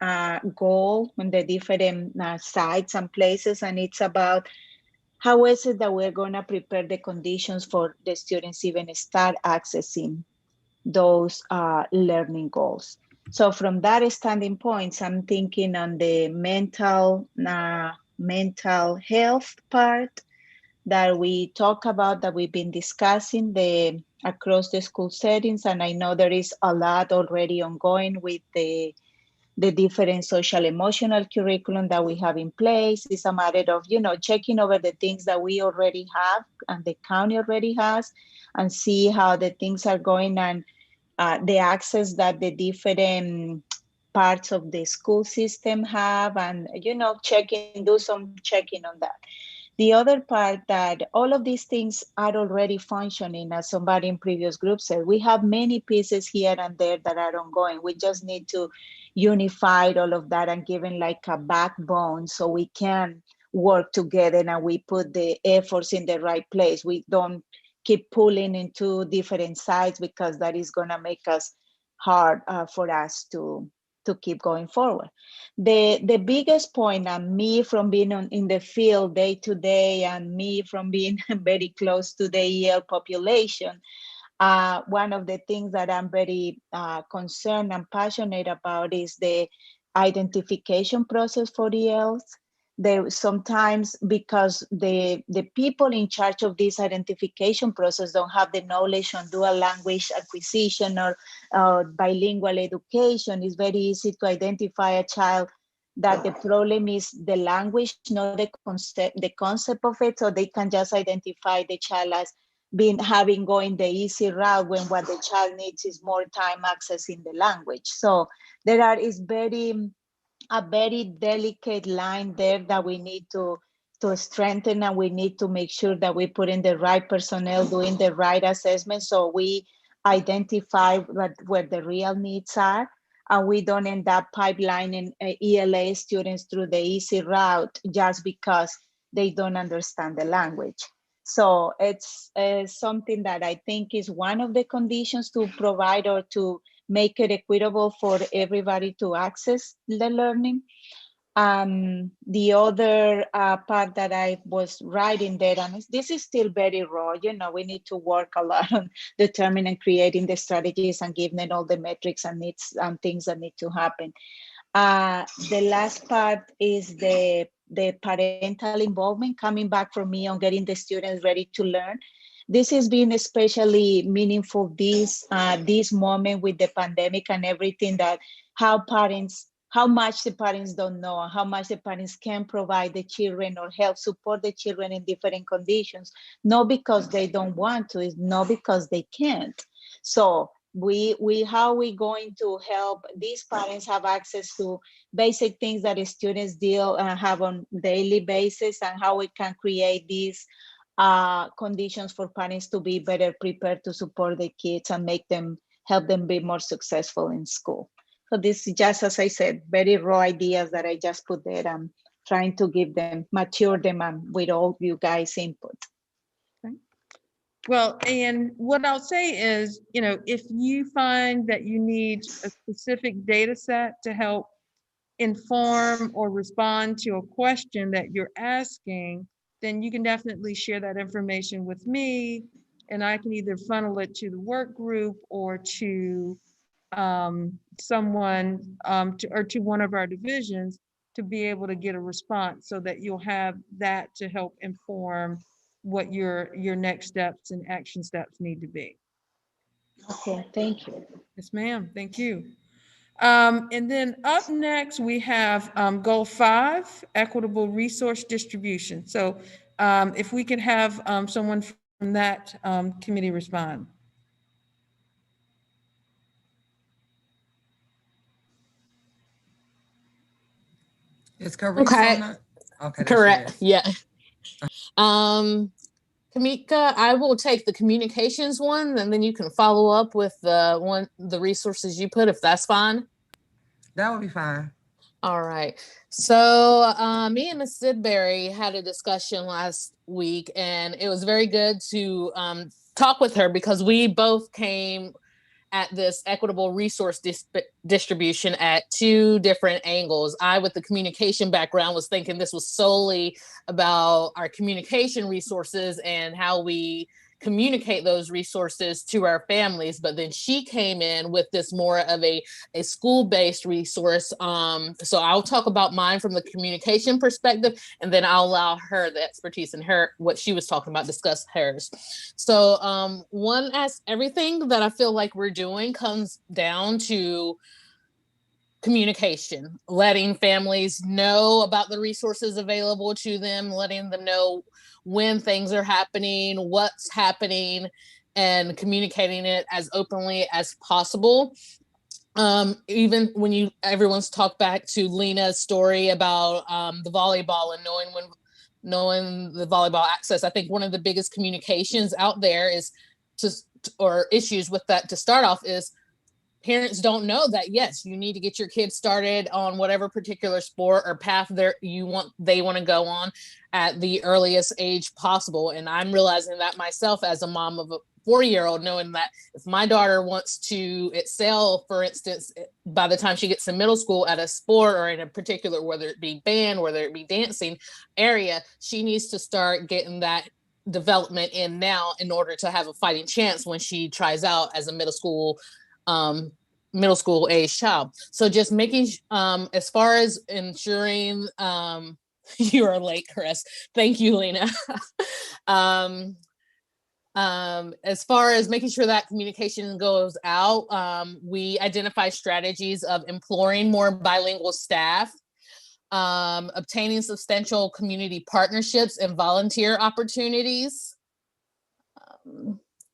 goal on the different sites and places, and it's about how is it that we're going to prepare the conditions for the students even start accessing those learning goals. So from that standing point, I'm thinking on the mental health part that we talk about, that we've been discussing across the school settings. And I know there is a lot already ongoing with the different social emotional curriculum that we have in place. It's a matter of, checking over the things that we already have and the county already has and see how the things are going and the access that the different parts of the school system have and, do some checking on that. The other part that all of these things are already functioning, as somebody in previous groups said, we have many pieces here and there that are ongoing. We just need to unify all of that and give it like a backbone so we can work together and we put the efforts in the right place. We don't keep pulling into different sides because that is going to make us hard for us to keep going forward. The biggest point, and me from being in the field day to day and me from being very close to the EL population, one of the things that I'm very concerned and passionate about is the identification process for ELs. Sometimes because the people in charge of this identification process don't have the knowledge on dual language acquisition or bilingual education, it's very easy to identify a child that the problem is the language, not the concept of it, so they can just identify the child as going the easy route when what the child needs is more time accessing the language. So is a very delicate line there that we need to strengthen, and we need to make sure that we put in the right personnel doing the right assessment so we identify where the real needs are and we don't end up pipelining ELA students through the easy route just because they don't understand the language. So it's something that I think is one of the conditions to provide or to make it equitable for everybody to access the learning. The other part that I was writing there, and this is still very raw, we need to work a lot on determining, creating the strategies and giving it all the metrics and needs and things that need to happen. The last part is the parental involvement, coming back from me on getting the students ready to learn. this has been especially meaningful this moment with the pandemic and everything, that how much the parents don't know, and how much the parents can provide the children or help support the children in different conditions, not because they don't want to, it's not because they can't. So how we going to help these parents have access to basic things that the students have on daily basis, and how we can create these conditions for parents to be better prepared to support the kids and help them be more successful in school. So this is just, as I said, very raw ideas that I just put there. I'm trying to mature them with all you guys' input. Okay. Well, and what I'll say is, if you find that you need a specific data set to help inform or respond to a question that you're asking, then you can definitely share that information with me, and I can either funnel it to the work group or to someone or to one of our divisions to be able to get a response, so that you'll have that to help inform what your next steps and action steps need to be. Okay, thank you. Yes, ma'am. Thank you. And then up next, we have goal 5, equitable resource distribution. So if we could have someone from that committee respond. Is Carissa Okay. on that? Okay, Correct. Yeah. Kamika, I will take the communications one, and then you can follow up with the resources you put, if that's fine. That would be fine. All right. So me and Ms. Sidbury had a discussion last week, and it was very good to talk with her, because we both came at this equitable resource distribution at 2 different angles. I, with the communication background, was thinking this was solely about our communication resources and how we communicate those resources to our families. But then she came in with this more of a school-based resource. So I'll talk about mine from the communication perspective, and then I'll allow her the expertise in what she was talking about, discuss hers. So everything that I feel like we're doing comes down to communication, letting families know about the resources available to them, letting them know when things are happening, what's happening, and communicating it as openly as possible. Even when everyone's talked back to Lena's story about the volleyball and knowing the volleyball access, I think one of the biggest communications out there or issues with that to start off is parents don't know that, yes, you need to get your kids started on whatever particular sport or path they want to go on at the earliest age possible. And I'm realizing that myself as a mom of a 4-year-old, knowing that if my daughter wants to excel, for instance, by the time she gets to middle school at a sport or in a particular, whether it be band, whether it be dancing age, she needs to start getting that development in now in order to have a fighting chance when she tries out as a middle school age child. So just making as far as ensuring you are late, Chris. Thank you, Lena. As far as making sure that communication goes out, we identify strategies of employing more bilingual staff, obtaining substantial community partnerships and volunteer opportunities,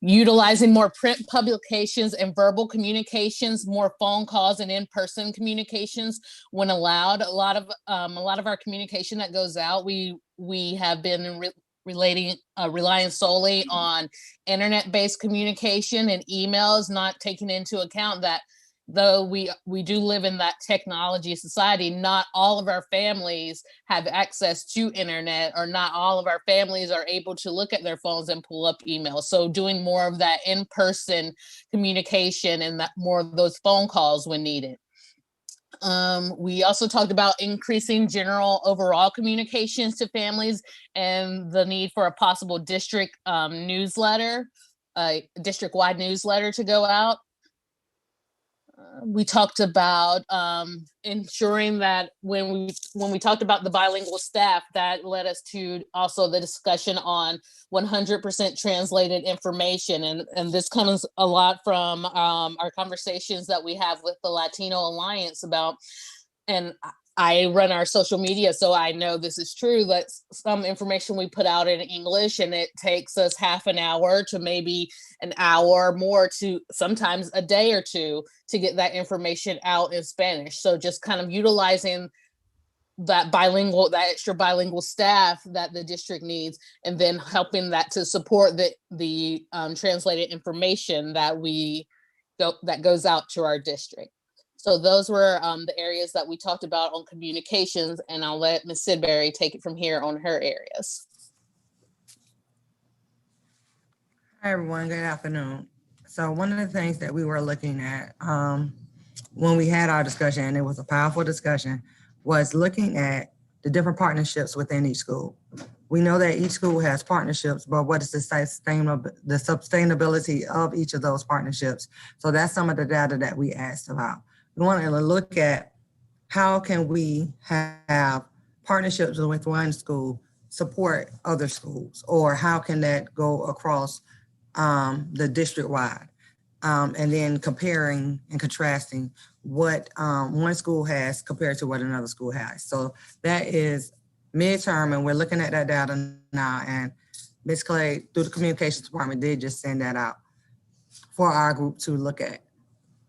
utilizing more print publications and verbal communications, more phone calls and in-person communications when allowed. A lot of our communication that goes out, we have been relying solely on internet-based communication and emails, not taking into account that though we do live in that technology society, not all of our families have access to internet, or not all of our families are able to look at their phones and pull up emails. So doing more of that in-person communication and that more of those phone calls when needed. We also talked about increasing general overall communications to families and the need for a possible district newsletter, district-wide newsletter to go out. we talked about ensuring that when we talked about the bilingual staff, that led us to also the discussion on 100% translated information. And this comes a lot from our conversations that we have with the Latino Alliance about, and I run our social media, so I know this is true, that some information we put out in English and it takes us half an hour to maybe an hour more, to sometimes a day or two, to get that information out in Spanish. So just kind of utilizing that extra bilingual staff that the district needs, and then helping that to support the translated information that goes out to our district. So those were the areas that we talked about on communications, and I'll let Ms. Sidbury take it from here on her areas. Hi, everyone. Good afternoon. So one of the things that we were looking at when we had our discussion, and it was a powerful discussion, was looking at the different partnerships within each school. We know that each school has partnerships, but what is the sustainability of each of those partnerships? So that's some of the data that we asked about. We want to look at how can we have partnerships with one school support other schools, or how can that go across the district-wide, and then comparing and contrasting what one school has compared to what another school has. So that is midterm, and we're looking at that data now, and Ms. Clay, through the communications department, did just send that out for our group to look at.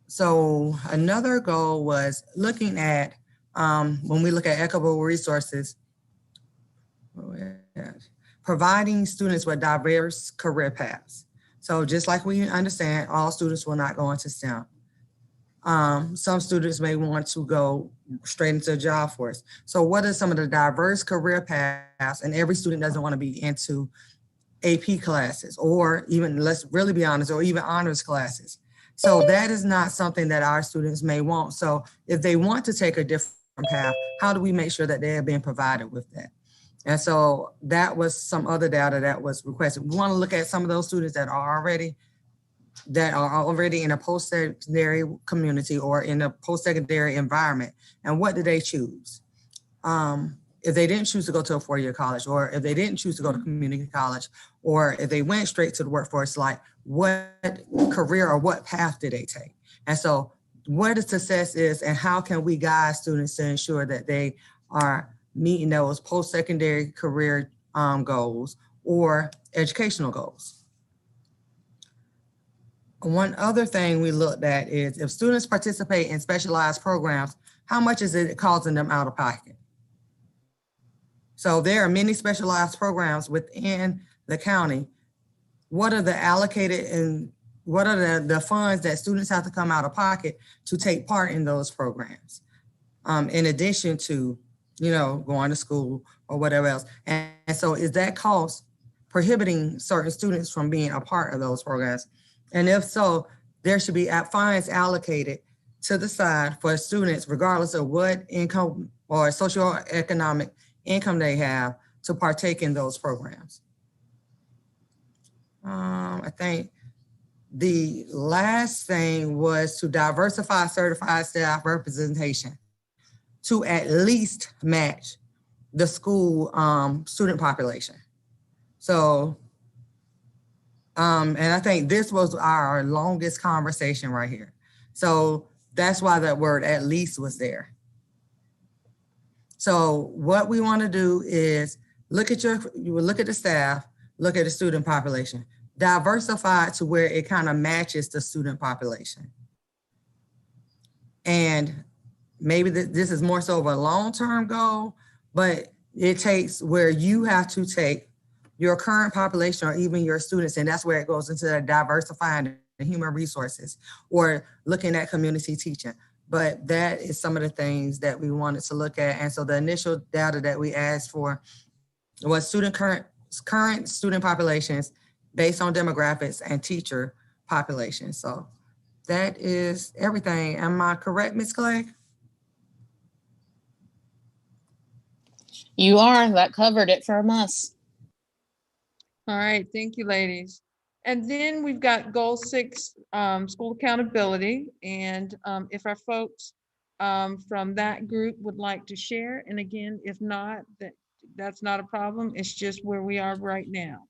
So another goal was looking at, when we look at equitable resources, providing students with diverse career paths. So just like we understand, all students will not go into STEM. Some students may want to go straight into the job force. So what are some of the diverse career paths? And every student doesn't want to be into AP classes, or even, let's really be honest, or even honors classes. So that is not something that our students may want. So if they want to take a different path, how do we make sure that they are being provided with that? And so that was some other data that was requested. We want to look at some of those students that are already in a post-secondary community or in a post-secondary environment, and what did they choose? If they didn't choose to go to a four-year college, or if they didn't choose to go to community college, or if they went straight to the workforce, like what career or what path did they take? And so what the success is, and how can we guide students to ensure that they are meeting those post-secondary career goals or educational goals. One other thing we looked at is, if students participate in specialized programs, how much is it costing them out of pocket? So there are many specialized programs within the county. What are the allocated and what are the funds that students have to come out of pocket to take part in those programs? In addition to, going to school or whatever else. And so is that cost prohibiting certain students from being a part of those programs? And if so, there should be fines allocated to the side for students, regardless of what income or socioeconomic income they have, to partake in those programs. I think the last thing was to diversify certified staff representation to at least match the school student population. So, and I think this was our longest conversation right here. So that's why that word "at least" was there. So what we want to do is look at the staff, look at the student population, diversify to where it kind of matches the student population. And maybe this is more so of a long-term goal, but it takes where you have to take your current population or even your students, and that's where it goes into diversifying the human resources or looking at community teaching. But that is some of the things that we wanted to look at. And so the initial data that we asked for was current student populations based on demographics and teacher population. So that is everything. Am I correct, Ms. Clay? You are. That covered it from us. All right, thank you, ladies. And then we've got goal 6 school accountability. And if our folks from that group would like to share, and again, if not, that's not a problem. It's just where we are right now.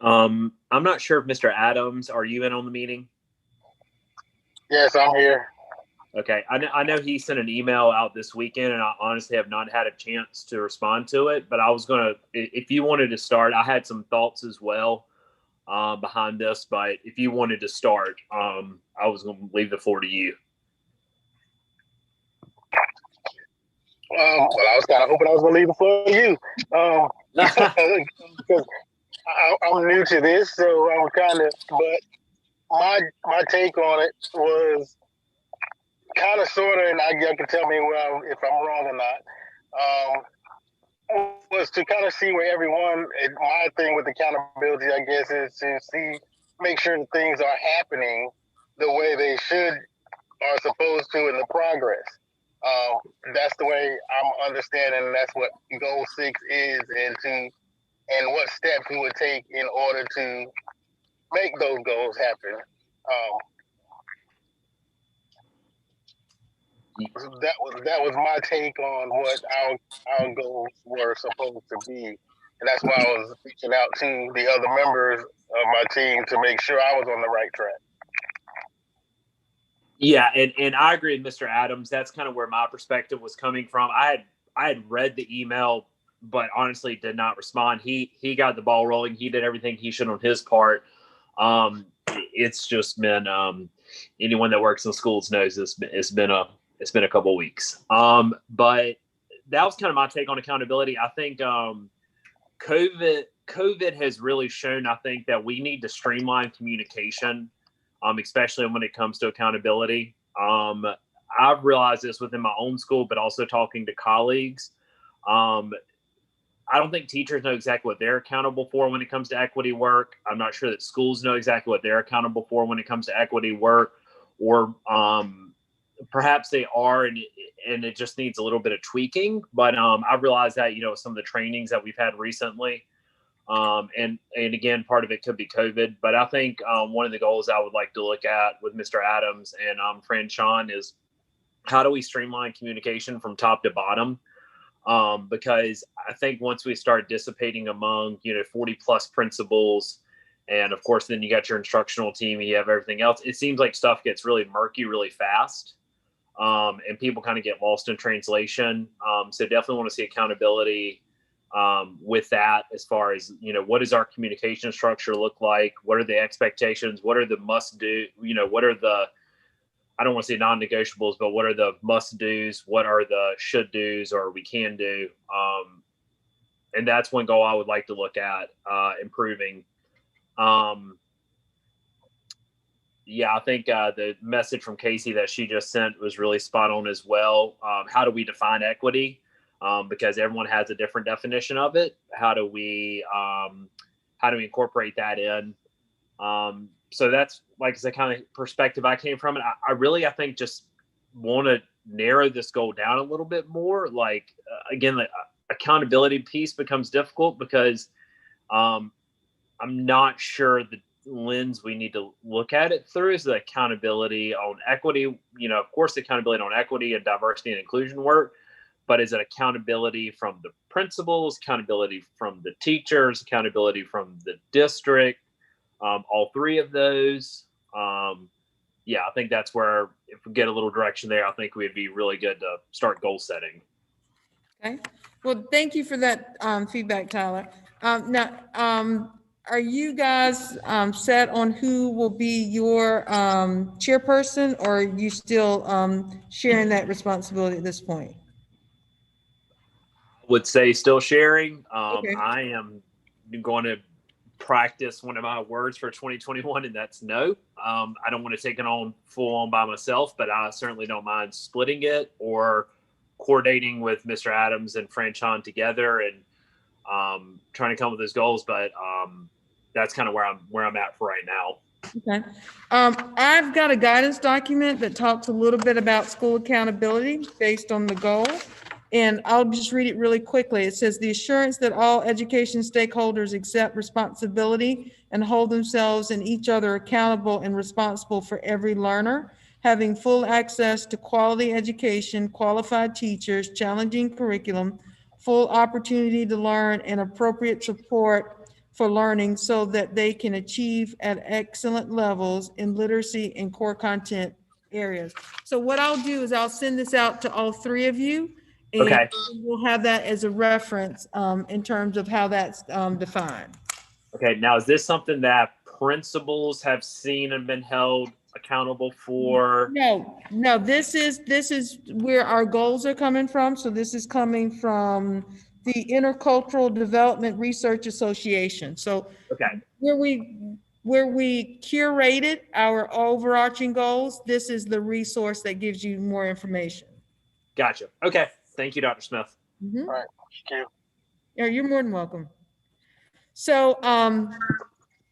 I'm not sure if Mr. Adams, are you in on the meeting? Yes, I'm here. Okay, I know he sent an email out this weekend, and I honestly have not had a chance to respond to it. But I was gonna, if you wanted to start, I had some thoughts as well behind this. But if you wanted to start, I was gonna leave the floor to you. Well, I was kind of hoping I was going to leave the floor to you, because I'm new to this, so I'm kind of. But my take on it was kind of sort of, and you can tell me if I'm wrong or not. Was to kind of see where everyone. My thing with accountability, I guess, is to make sure that things are happening the way they are supposed to in the progress. That's the way I'm understanding, and that's what Goal 6 is, and what steps we would take in order to make those goals happen. That was my take on what our goals were supposed to be, and that's why I was reaching out to the other members of my team to make sure I was on the right track. Yeah, and I agree with Mr. Adams. That's kind of where my perspective was coming from. I had read the email, but honestly did not respond. He got the ball rolling. He did everything he should on his part. It's just been anyone that works in schools knows it's been a couple of weeks. But that was kind of my take on accountability. I think COVID has really shown, I think, that we need to streamline communication. Especially when it comes to accountability. I've realized this within my own school, but also talking to colleagues. I don't think teachers know exactly what they're accountable for when it comes to equity work. I'm not sure that schools know exactly what they're accountable for when it comes to equity work, or perhaps they are, and it just needs a little bit of tweaking. But I've realized that, some of the trainings that we've had recently, and again, part of it could be COVID, but I think one of the goals I would like to look at with Mr. Adams and friend Sean is how do we streamline communication from top to bottom? Because I think once we start dissipating among 40 plus principals, and of course then you got your instructional team, you have everything else, it seems like stuff gets really murky really fast, and people kind of get lost in translation. So definitely want to see accountability with that, as far as, what does our communication structure look like? What are the expectations? What are the must do? What are the, I don't want to say non-negotiables, but what are the must do's? What are the should do's or we can do? And that's one goal I would like to look at improving. Yeah, I think the message from Casey that she just sent was really spot on as well. How do we define equity? Because everyone has a different definition of it. How do we incorporate that in? So that's, like I said, kind of perspective I came from. And I think just want to narrow this goal down a little bit more. Like, again, the accountability piece becomes difficult because I'm not sure the lens we need to look at it through is the accountability on equity. Of course, the accountability on equity and diversity and inclusion work. But is it accountability from the principals, accountability from the teachers, accountability from the district, all three of those? Yeah, I think that's where, if we get a little direction there, I think we'd be really good to start goal setting. Okay. Well, thank you for that feedback, Tyler. Now, are you guys set on who will be your chairperson, or are you still sharing that responsibility at this point? Would say still sharing. Okay. I am going to practice one of my words for 2021, and that's no. I don't want to take it on full on by myself, but I certainly don't mind splitting it or coordinating with Mr. Adams and Franchon together and trying to come up with those goals. But that's kind of where I'm at for right now. Okay. I've got a guidance document that talks a little bit about school accountability based on the goal. And I'll just read it really quickly. It says, the assurance that all education stakeholders accept responsibility and hold themselves and each other accountable and responsible for every learner, having full access to quality education, qualified teachers, challenging curriculum, full opportunity to learn, and appropriate support for learning so that they can achieve at excellent levels in literacy and core content areas. So what I'll do is I'll send this out to all three of you, and Okay. we'll have that as a reference in terms of how that's defined. Okay. Now, is this something that principals have seen and been held accountable for? No, this is where our goals are coming from. So this is coming from the Intercultural Development Research Association. So Okay. where we curated our overarching goals, this is the resource that gives you more information. Gotcha. Okay. Thank you, Dr. Smith. Mm-hmm. All right. Thank you. Yeah, you're more than welcome. So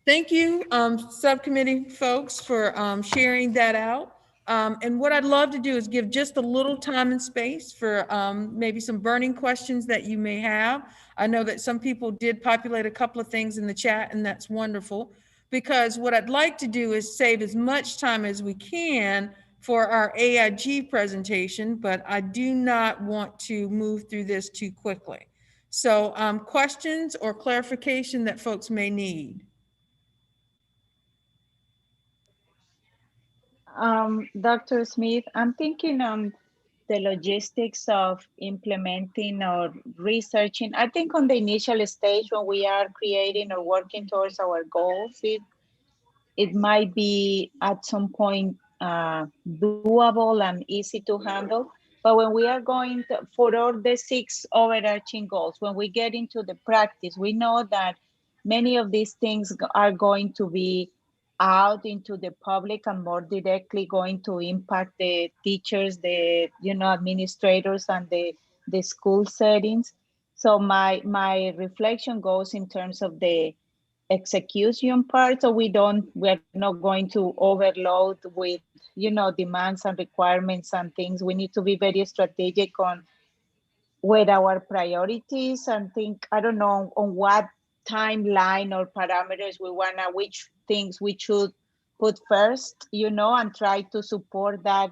thank you, subcommittee folks, for sharing that out. And what I'd love to do is give just a little time and space for maybe some burning questions that you may have. I know that some people did populate a couple of things in the chat, and that's wonderful, because what I'd like to do is save as much time as we can for our AIG presentation, but I do not want to move through this too quickly. So questions or clarification that folks may need. Dr. Smith, I'm thinking the logistics of implementing or researching. I think on the initial stage when we are creating or working towards our goals, it might be at some point doable and easy to handle. But when we are going to, for all the 6 overarching goals, when we get into the practice, we know that many of these things are going to be out into the public and more directly going to impact the teachers, the administrators, and the school settings. So my reflection goes in terms of the execution part, so we're not going to overload with demands and requirements and things. We need to be very strategic on where our priorities and think, I don't know, on what timeline or parameters we wanna, which things we should put first, and try to support that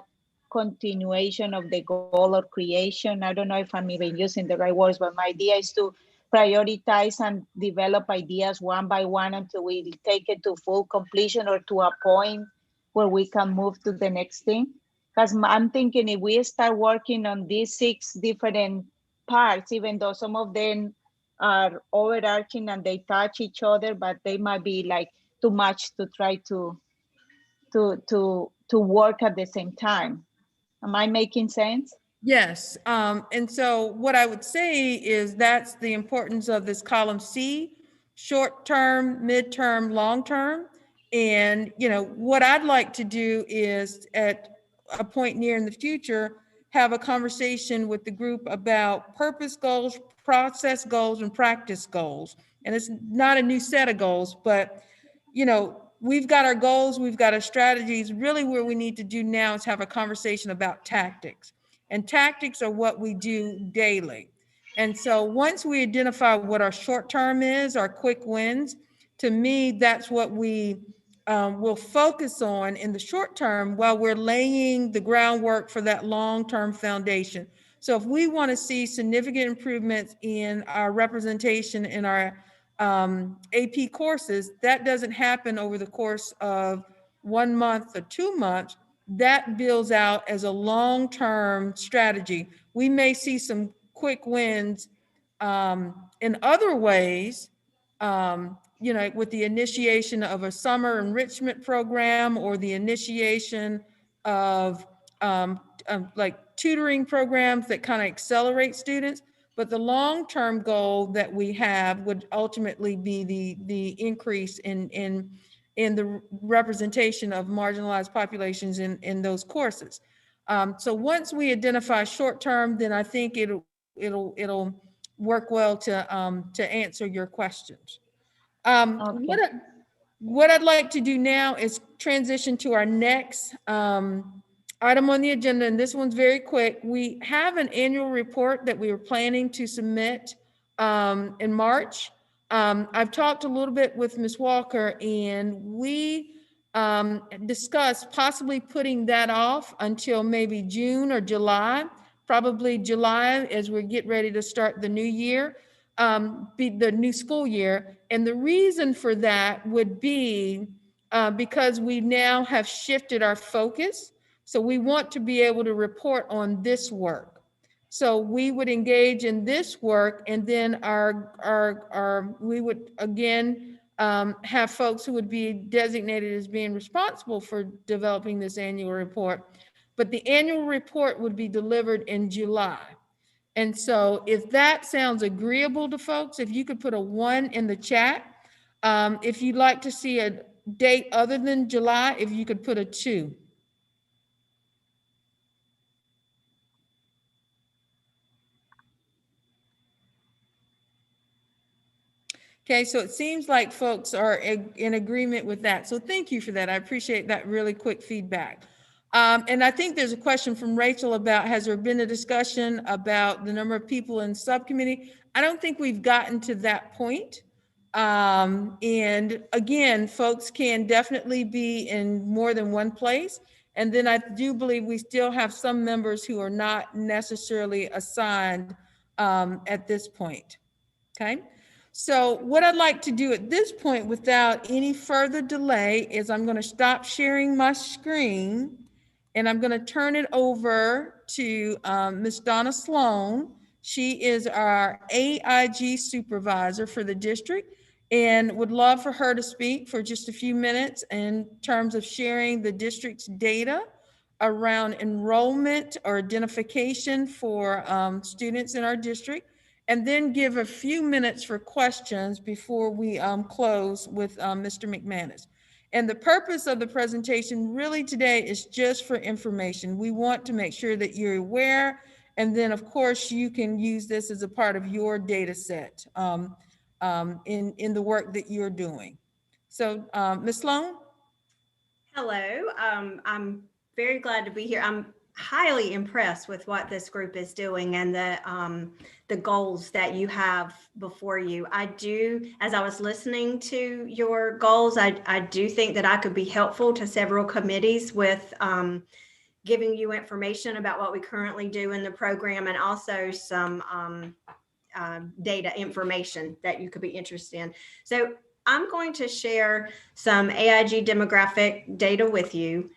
continuation of the goal or creation. I don't know if I'm even using the right words, but my idea is to prioritize and develop ideas one by one until we take it to full completion or to a point where we can move to the next thing. Because I'm thinking if we start working on these 6 different parts, even though some of them are overarching and they touch each other, but they might be like too much to try to work at the same time. Am I making sense? Yes. And so what I would say is that's the importance of this column C, short term, midterm, long term. And, what I'd like to do is at a point near in the future, have a conversation with the group about purpose goals, process goals, and practice goals. And it's not a new set of goals, but, we've got our goals, we've got our strategies. Really where we need to do now is have a conversation about tactics. And tactics are what we do daily. And so once we identify what our short term is, our quick wins, to me, that's what we will focus on in the short term while we're laying the groundwork for that long-term foundation. So if we want to see significant improvements in our representation in our AP courses, that doesn't happen over the course of 1 month or 2 months. That builds out as a long-term strategy. We may see some quick wins in other ways, with the initiation of a summer enrichment program or the initiation of like tutoring programs that kind of accelerate students. But the long-term goal that we have would ultimately be the increase in the representation of marginalized populations in those courses. So once we identify short-term, then I think it'll work well to answer your questions. Okay. What I'd like to do now is transition to our next item on the agenda, and this one's very quick. We have an annual report that we were planning to submit in March. I've talked a little bit with Ms. Walker, and we discussed possibly putting that off until maybe June or July, probably July as we get ready to start the new year, the new school year. And the reason for that would be because we now have shifted our focus. So we want to be able to report on this work. So we would engage in this work, and then we would again have folks who would be designated as being responsible for developing this annual report. But the annual report would be delivered in July. And so if that sounds agreeable to folks, if you could put a 1 in the chat. If you'd like to see a date other than July, if you could put a 2. Okay, so it seems like folks are in agreement with that. So thank you for that. I appreciate that really quick feedback. And I think there's a question from Rachel about, has there been a discussion about the number of people in subcommittee? I don't think we've gotten to that point. And again, folks can definitely be in more than one place. And then I do believe we still have some members who are not necessarily assigned at this point. Okay. So what I'd like to do at this point without any further delay is I'm going to stop sharing my screen, and I'm going to turn it over to Ms. Donna Sloan. She is our AIG supervisor for the district, and would love for her to speak for just a few minutes in terms of sharing the district's data around enrollment or identification for students in our district, and then give a few minutes for questions before we close with Mr. McManus. And the purpose of the presentation really today is just for information. We want to make sure that you're aware, and then of course you can use this as a part of your data set in the work that you're doing. So Ms. Sloan? Hello, I'm very glad to be here. I'm highly impressed with what this group is doing and the goals that you have before you. I do, as I was listening to your goals, I do think that I could be helpful to several committees with giving you information about what we currently do in the program, and also some data information that you could be interested in. So I'm going to share some AIG demographic data with you.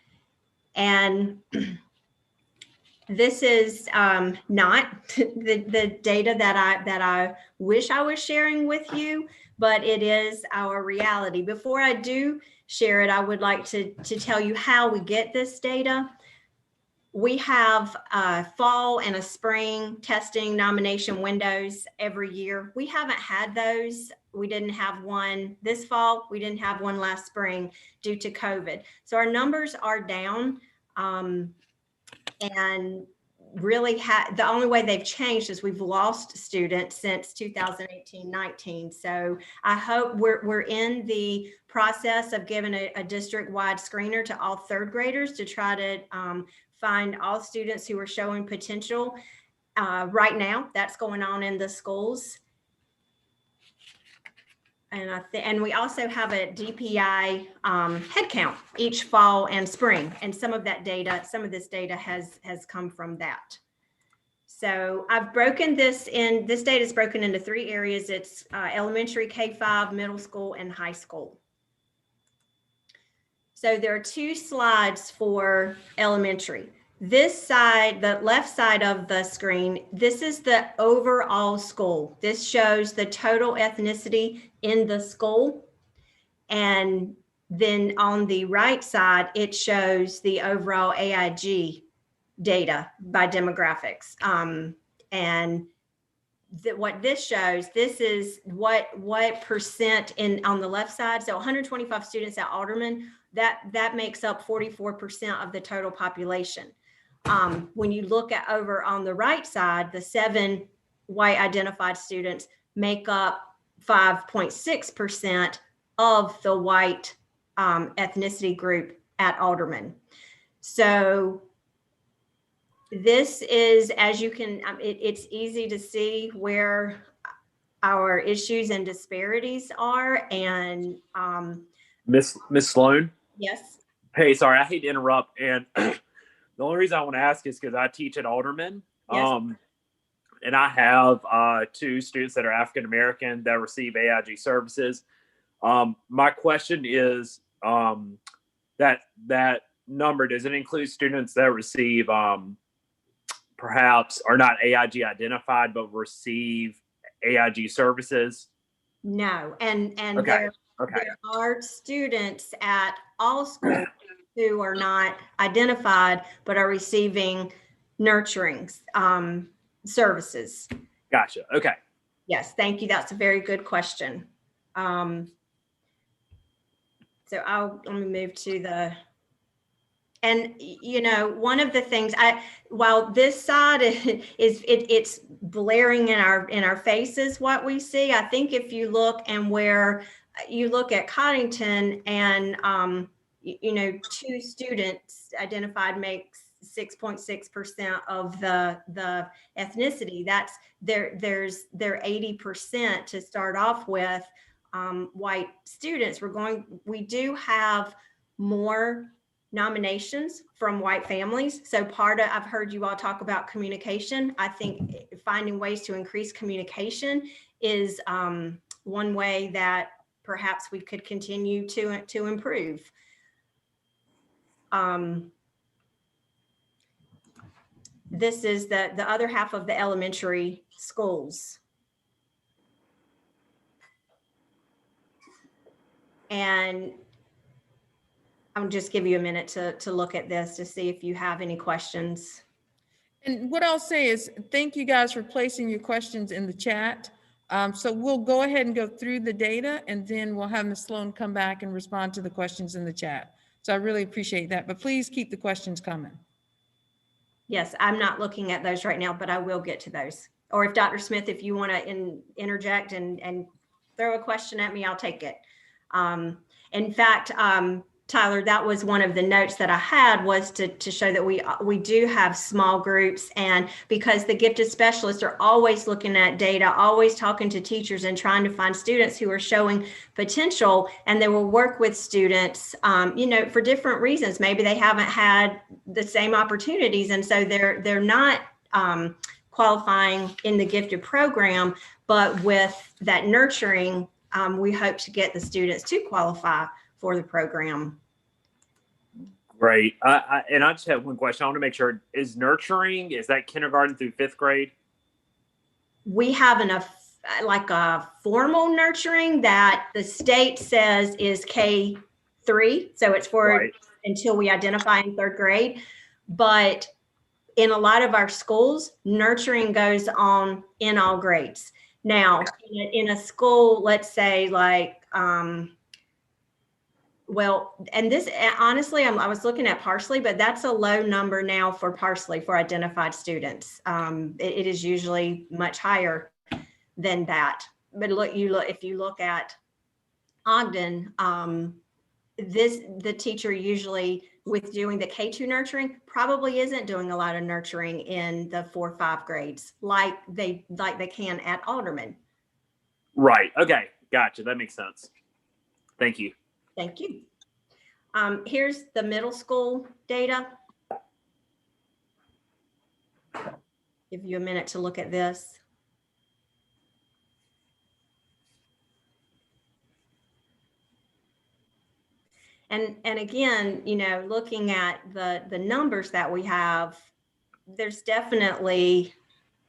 And this is not the data that I wish I was sharing with you, but it is our reality. Before I do share it, I would like to tell you how we get this data. We have a fall and a spring testing nomination windows every year. We haven't had those. We didn't have one this fall. We didn't have one last spring due to COVID. So our numbers are down. And really the only way they've changed is we've lost students since 2018-19. So I hope we're in the process of giving a district-wide screener to all third graders to try to find all students who are showing potential. Right now, that's going on in the schools. And we also have a DPI head count each fall and spring. And some of this data has come from that. So I've broken this in, this data is broken into 3 areas. It's elementary, K-5, middle school, and high school. So there are 2 slides for elementary. This side, the left side of the screen, this is the overall school. This shows the total ethnicity in the school. And then on the right side, it shows the overall AIG data by demographics. And what this shows, this is what percent on the left side. So 125 students at Alderman, that makes up 44% of the total population. When you look at over on the right side, the 7 white identified students make up 5.6% of the white ethnicity group at Alderman. So this is, as you can, it's easy to see where our issues and disparities are. And Miss Sloan. yes. Hey, sorry, I hate to interrupt. And the only reason I want to ask is because I teach at Alderman. Yes. And I have 2 students that are African American that receive AIG services. My question is that number, does it include students that receive perhaps are not AIG identified but receive AIG services? No, and Okay. there are students at all schools who are not identified but are receiving nurturing services. Gotcha. Okay. Yes, thank you. That's a very good question. So let me move to the, and you know, one of the things while this side it's blaring in our faces what we see, I think if you look and where you look at Coddington and you know, 2 students identified makes 6.6% of the ethnicity. That's they're 80% to start off with, white students. We do have more nominations from white families. So I've heard you all talk about communication. I think finding ways to increase communication is one way that perhaps we could continue to improve. This is the other half of the elementary schools. And I'll just give you a minute to look at this to see if you have any questions. And what I'll say is thank you guys for placing your questions in the chat. So we'll go ahead and go through the data, and then we'll have Ms. Sloan come back and respond to the questions in the chat. So I really appreciate that, but please keep the questions coming. Yes, I'm not looking at those right now, but I will get to those. Or if Dr. Smith, if you want to interject and throw a question at me, I'll take it. In fact, Tyler, that was one of the notes that I had, was to show that we do have small groups, and because the gifted specialists are always looking at data, always talking to teachers and trying to find students who are showing potential, and they will work with students, you know, for different reasons. Maybe they haven't had the same opportunities, and so they're not qualifying in the gifted program, but with that nurturing, we hope to get the students to qualify for the program. Great. And I just have one question. I want to make sure, is nurturing, is that kindergarten through 5th grade? We have a formal nurturing that the state says is K3. So it's for until we identify in 3rd grade. But in a lot of our schools, nurturing goes on in all grades. Now, in a school, let's say like, well, and this, honestly, I was looking at Parsley, but that's a low number now for Parsley for identified students. It is usually much higher than that. But if you look at Ogden, the teacher usually, with doing the K2 nurturing, probably isn't doing a lot of nurturing in the 4-5 grades like they can at Alderman. Right. Okay. Gotcha. That makes sense. Thank you. Thank you. Here's the middle school data. Give you a minute to look at this. And again, you know, looking at the numbers that we have, there's definitely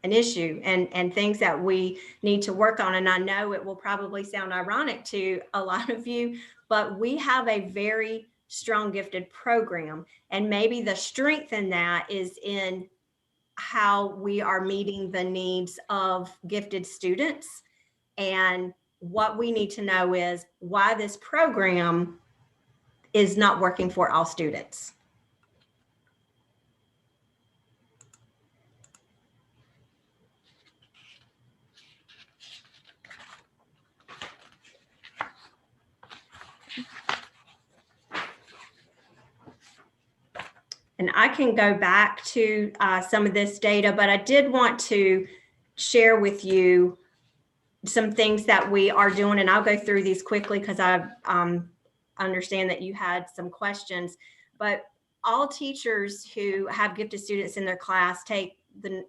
an issue and things that we need to work on. And I know it will probably sound ironic to a lot of you, but we have a very strong gifted program. And maybe the strength in that is in how we are meeting the needs of gifted students. And what we need to know is why this program is not working for all students. And I can go back to some of this data, but I did want to share with you some things that we are doing, and I'll go through these quickly because I understand that you had some questions, but all teachers who have gifted students in their class take the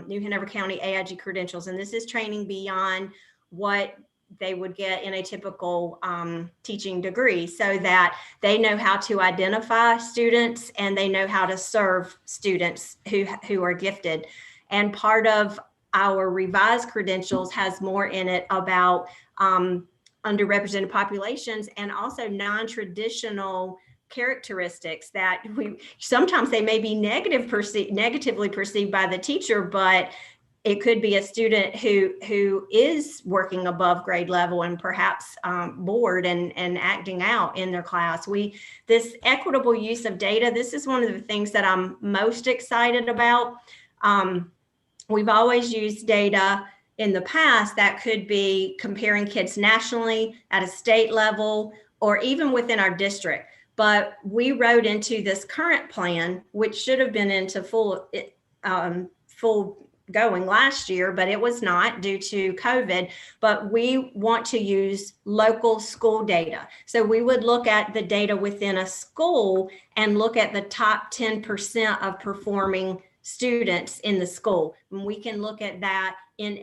New Hanover County AIG credentials, and this is training beyond what they would get in a typical teaching degree, so that they know how to identify students and they know how to serve students who are gifted. And part of our revised credentials has more in it about underrepresented populations and also non-traditional characteristics that sometimes they may be negatively perceived by the teacher, but it could be a student who is working above grade level and perhaps bored and acting out in their class. This equitable use of data, this is one of the things that I'm most excited about. We've always used data in the past that could be comparing kids nationally, at a state level, or even within our district. But we wrote into this current plan, which should have been into full going last year, but it was not due to COVID. But we want to use local school data. So we would look at the data within a school and look at the top 10% of performing students in the school. And we can look at that in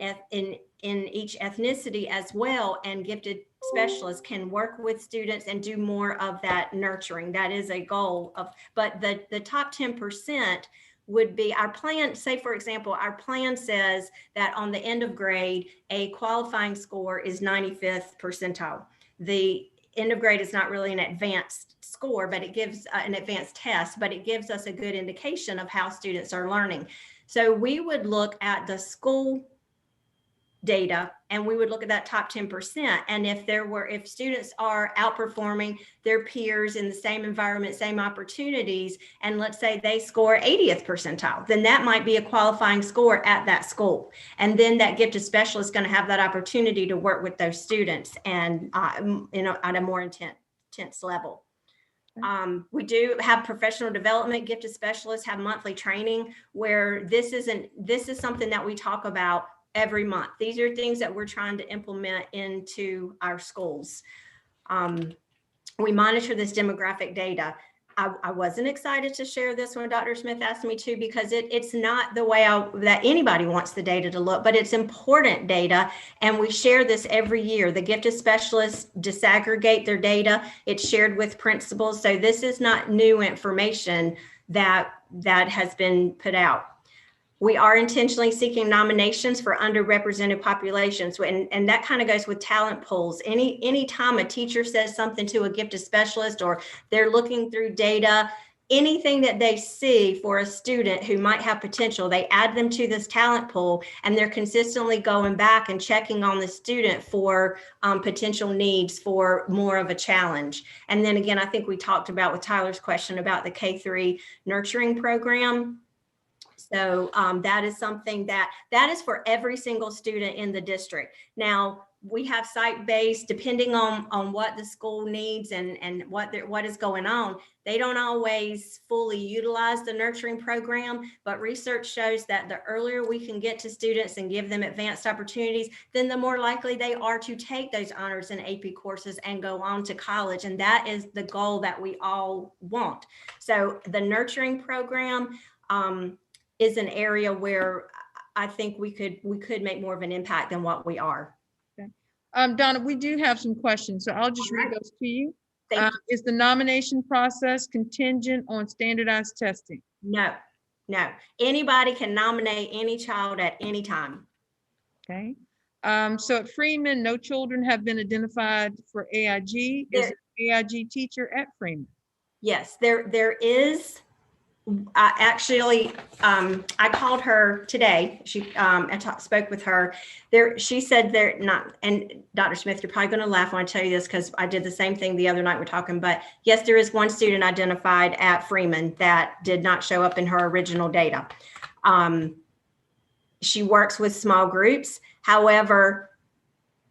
each ethnicity as well, and gifted specialists can work with students and do more of that nurturing. That is a goal of, but the top 10% would be our plan. Say, for example, our plan says that on the end of grade, a qualifying score is 95th percentile. The end of grade is not really an advanced score, but it gives an advanced test, but it gives us a good indication of how students are learning. So we would look at the school data and we would look at that top 10%. And if students are outperforming their peers in the same environment, same opportunities, and let's say they score 80th percentile, then that might be a qualifying score at that school. And then that gifted specialist is going to have that opportunity to work with those students and at a more intense level. We do have professional development. Gifted specialists have monthly training where this is something that we talk about every month. These are things that we're trying to implement into our schools. We monitor this demographic data. I wasn't excited to share this when Dr. Smith asked me to, because it's not the way that anybody wants the data to look, but it's important data. And we share this every year. The gifted specialists disaggregate their data. It's shared with principals. So this is not new information that has been put out. We are intentionally seeking nominations for underrepresented populations. And that kind of goes with talent pools. Any time a teacher says something to a gifted specialist, or they're looking through data, anything that they see for a student who might have potential, they add them to this talent pool, and they're consistently going back and checking on the student for potential needs for more of a challenge. And then again, I think we talked about with Tyler's question about the K-3 nurturing program. So that is something that is for every single student in the district. Now, we have site-based, depending on what the school needs and what is going on. They don't always fully utilize the nurturing program, but research shows that the earlier we can get to students and give them advanced opportunities, then the more likely they are to take those honors and AP courses and go on to college. And that is the goal that we all want. So the nurturing program is an area where I think we could make more of an impact than what we are. Okay. Donna, we do have some questions, so I'll just read those to you. Thank you. Is the nomination process contingent on standardized testing? No. Anybody can nominate any child at any time. Okay. So at Freeman, no children have been identified for AIG. Is there an AIG teacher at Freeman? Yes, there is. Actually, I called her today. I spoke with her. She said they're not. And Dr. Smith, you're probably going to laugh when I tell you this, because I did the same thing the other night we're talking. But yes, there is one student identified at Freeman that did not show up in her original data. She works with small groups. However,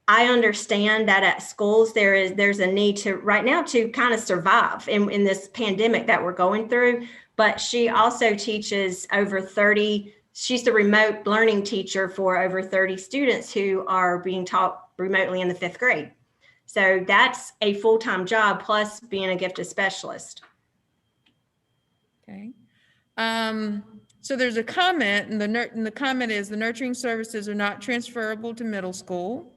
I understand that at schools there's a need to right now to kind of survive in this pandemic that we're going through. But she also teaches over 30 she's the remote learning teacher for over 30 students who are being taught remotely in the 5th grade. So that's a full-time job plus being a gifted specialist. Okay. So there's a comment, and the comment is the nurturing services are not transferable to middle school.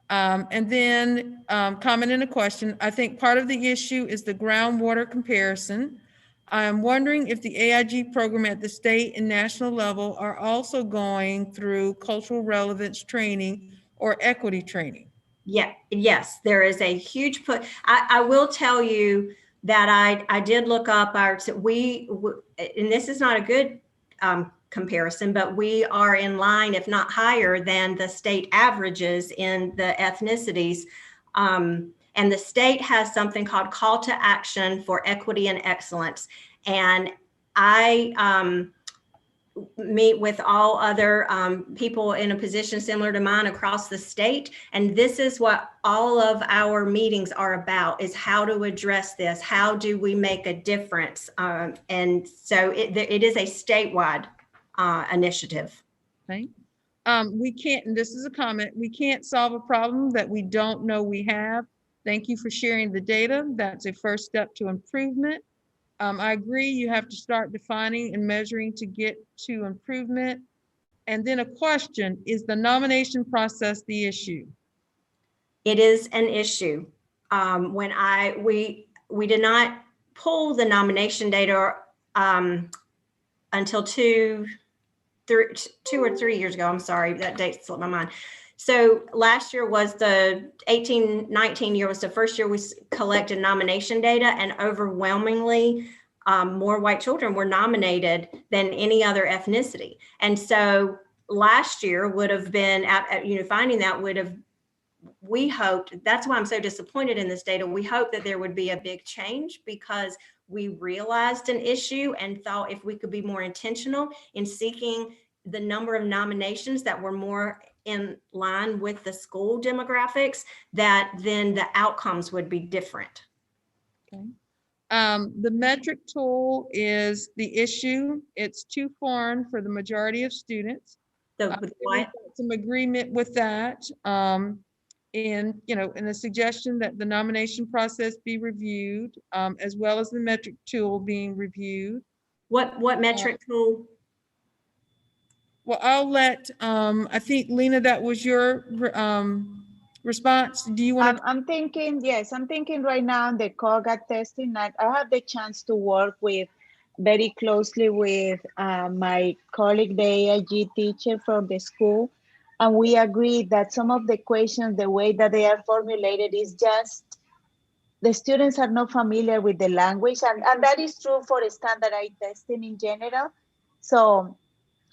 And then comment and a question. I think part of the issue is the groundwater comparison. I'm wondering if the AIG program at the state and national level are also going through cultural relevance training or equity training. Yeah, yes, there is a huge put. I will tell you that I did look up our, and this is not a good comparison, but we are in line, if not higher than the state averages in the ethnicities. And the state has something called Call to Action for Equity and Excellence. And I meet with all other people in a position similar to mine across the state. And this is what all of our meetings are about, is how to address this. How do we make a difference? And so it is a statewide initiative. Okay. We can't, and this is a comment, we can't solve a problem that we don't know we have. Thank you for sharing the data. That's a first step to improvement. I agree, you have to start defining and measuring to get to improvement. And then a question, is the nomination process the issue? It is an issue. When we did not pull the nomination data until two or three years ago. I'm sorry, that date slipped my mind. So last year was the 18-19 year was the first year we collected nomination data, and overwhelmingly more white children were nominated than any other ethnicity. And so last year would have been, finding that would have, we hoped, that's why I'm so disappointed in this data. We hoped that there would be a big change because we realized an issue and thought if we could be more intentional in seeking the number of nominations that were more in line with the school demographics, that then the outcomes would be different. Okay. The metric tool is the issue. It's too foreign for the majority of students. Some agreement with that. And a suggestion that the nomination process be reviewed, as well as the metric tool being reviewed. What metric tool? Well, I'll let, I think, Lena, that was your response. Do you want to? I'm thinking right now the COGA testing. I have the chance to work very closely with my colleague, the AIG teacher from the school. And we agree that some of the questions, the way that they are formulated is just, the students are not familiar with the language. And that is true for standardized testing in general. So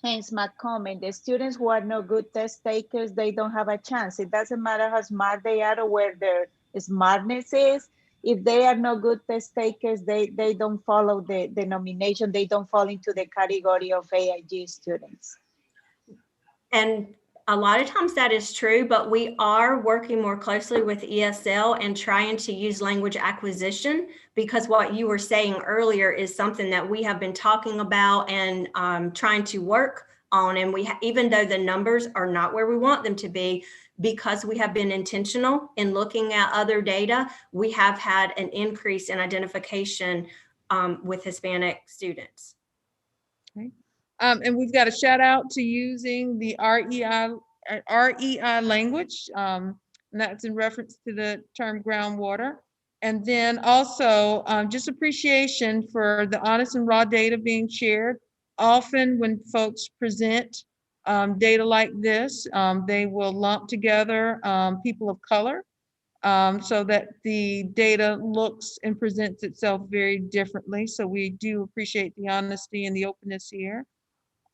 hence my comment, the students who are not good test takers, they don't have a chance. It doesn't matter how smart they are or where their smartness is. If they are not good test takers, they don't follow the nomination. They don't fall into the category of AIG students. And a lot of times that is true, but we are working more closely with ESL and trying to use language acquisition, because what you were saying earlier is something that we have been talking about and trying to work on. And even though the numbers are not where we want them to be, because we have been intentional in looking at other data, we have had an increase in identification with Hispanic students. Okay. And we've got a shout out to using the REI language, and that's in reference to the term groundwater. And then also just appreciation for the honest and raw data being shared. Often when folks present data like this, they will lump together people of color so that the data looks and presents itself very differently. So we do appreciate the honesty and the openness here.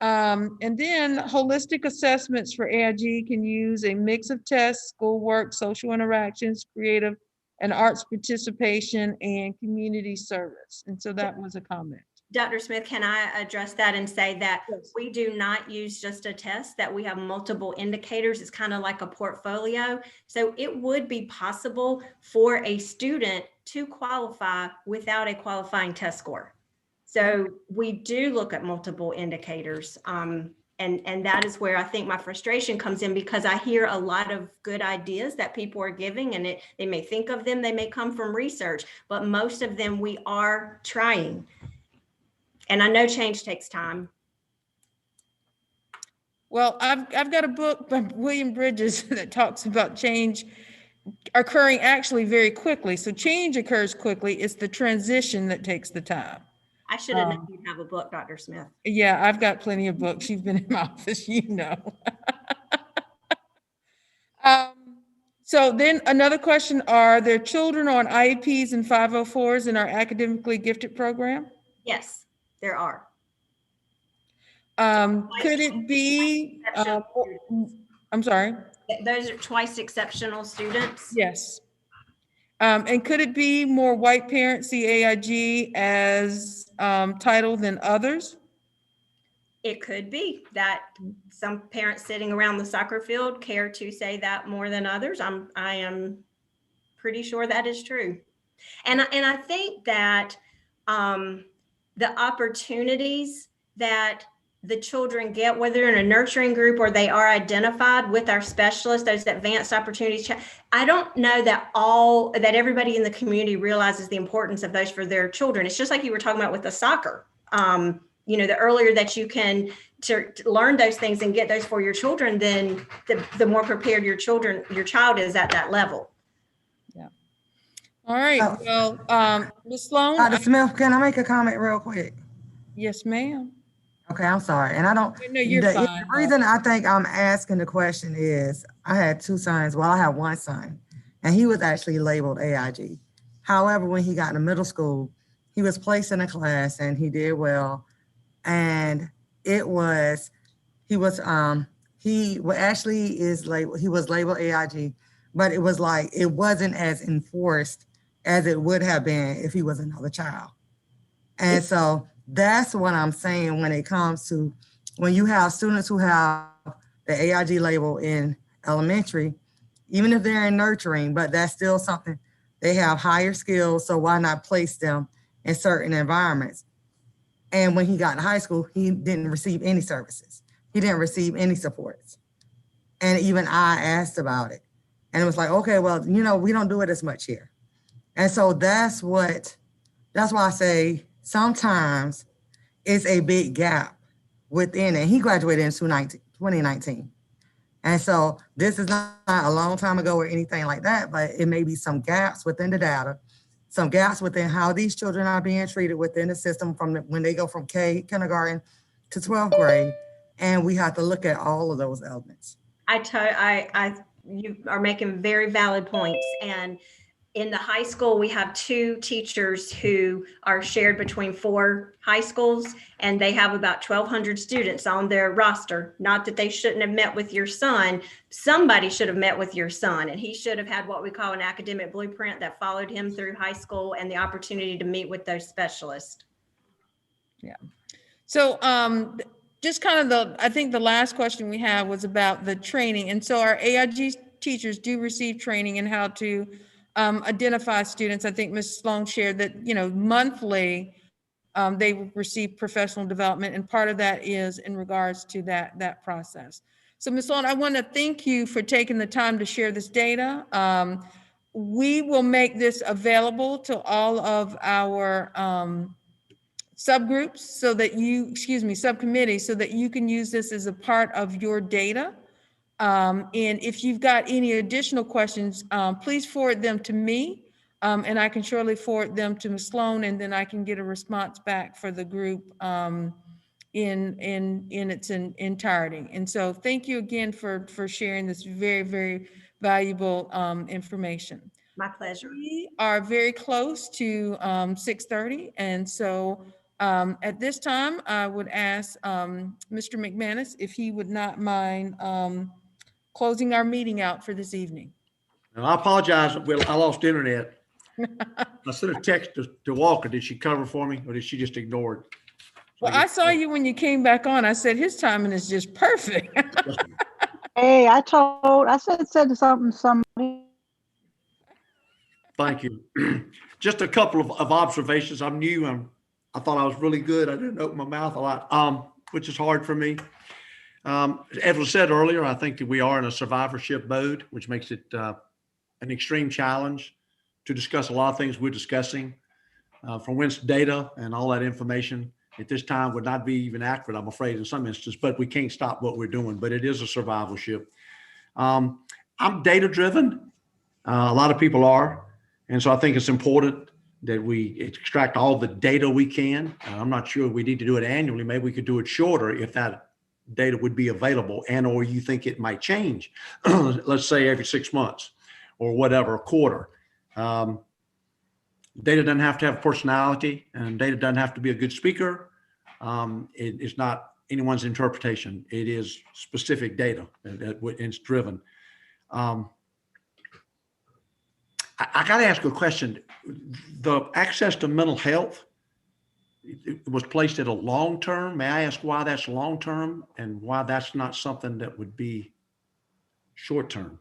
And then holistic assessments for AIG can use a mix of tests, schoolwork, social interactions, creative and arts participation, and community service. And so that was a comment. Dr. Smith, can I address that and say that we do not use just a test, that we have multiple indicators. It's kind of like a portfolio. So it would be possible for a student to qualify without a qualifying test score. So we do look at multiple indicators. And that is where I think my frustration comes in, because I hear a lot of good ideas that people are giving, and they may think of them, they may come from research, but most of them we are trying. And I know change takes time. Well, I've got a book by William Bridges that talks about change occurring actually very quickly. So change occurs quickly. It's the transition that takes the time. I should have known you'd have a book, Dr. Smith. Yeah, I've got plenty of books. You've been in my office, you know. So then another question, are there children on IEPs and 504s in our academically gifted program? Yes, there are. Could it be, I'm sorry? Those are twice exceptional students? Yes. And could it be more white parents see AIG as title than others? It could be that some parents sitting around the soccer field care to say that more than others. I am pretty sure that is true. And I think that the opportunities that the children get, whether they're in a nurturing group or they are identified with our specialists, those advanced opportunities, I don't know that everybody in the community realizes the importance of those for their children. It's just like you were talking about with the soccer. The earlier that you can to learn those things and get those for your children, then the more prepared your child is at that level. Yeah. All right. Well, Ms. Sloan. Dr. Smith, can I make a comment real quick? Yes, ma'am. Okay, I'm sorry. And I don't, no, you're the fine. reason I think I'm asking the question is I had two sons. Well, I have one son, and he was actually labeled AIG. However, when he got into middle school, he was placed in a class and he did well. And he was labeled AIG, but it was like, it wasn't as enforced as it would have been if he was another child. And so that's what I'm saying when it comes to when you have students who have the AIG label in elementary, even if they're in nurturing, but that's still something, they have higher skills, so why not place them in certain environments? And when he got in high school, he didn't receive any services. He didn't receive any supports. And even I asked about it. And it was like, okay, well, we don't do it as much here. And so that's why I say sometimes it's a big gap within it. He graduated in 2019. And so this is not a long time ago or anything like that, but it may be some gaps within the data, some gaps within how these children are being treated within the system when they go from kindergarten to 12th grade. And we have to look at all of those elements. You are making very valid points. And in the high school, we have 2 teachers who are shared between 4 high schools, and they have about 1,200 students on their roster. Not that they shouldn't have met with your son. Somebody should have met with your son, and he should have had what we call an academic blueprint that followed him through high school and the opportunity to meet with those specialists. Yeah. So just kind of I think the last question we have was about the training. And so our AIG teachers do receive training in how to identify students. I think Ms. Sloan shared that, monthly they receive professional development, and part of that is in regards to that process. So Ms. Sloan, I want to thank you for taking the time to share this data. We will make this available to all of our subgroups subcommittees, so that you can use this as a part of your data. And if you've got any additional questions, please forward them to me, and I can surely forward them to Ms. Sloan, and then I can get a response back for the group in its entirety. And so thank you again for sharing this very, very valuable information. My pleasure. We are very close to 6:30, and so at this time, I would ask Mr. McManus if he would not mind closing our meeting out for this evening. And I apologize. I lost internet. I sent a text to Walker. Did she cover for me, or did she just ignore it? Well, I saw you when you came back on. I said his timing is just perfect. Hey, I said something to somebody. Thank you. Just a couple of observations. I'm new. I'm I thought I was really good. I didn't open my mouth a lot, which is hard for me. As was said earlier, I think that we are in a survivorship mode, which makes it an extreme challenge to discuss a lot of things we're discussing. From whence data and all that information at this time would not be even accurate, I'm afraid, in some instances, but we can't stop what we're doing, but it is a survivalship. I'm data driven. A lot of people are. And so I think it's important that we extract all the data we can. I'm not sure we need to do it annually. Maybe we could do it shorter if that data would be available and or you think it might change. Let's say every 6 months or whatever, a quarter. Data doesn't have to have personality, and data doesn't have to be a good speaker. It's not anyone's interpretation. It is specific data, and it's driven. I got to ask you a question. The access to mental health, it was placed at a long term. May I ask why that's long term and why that's not something that would be short term?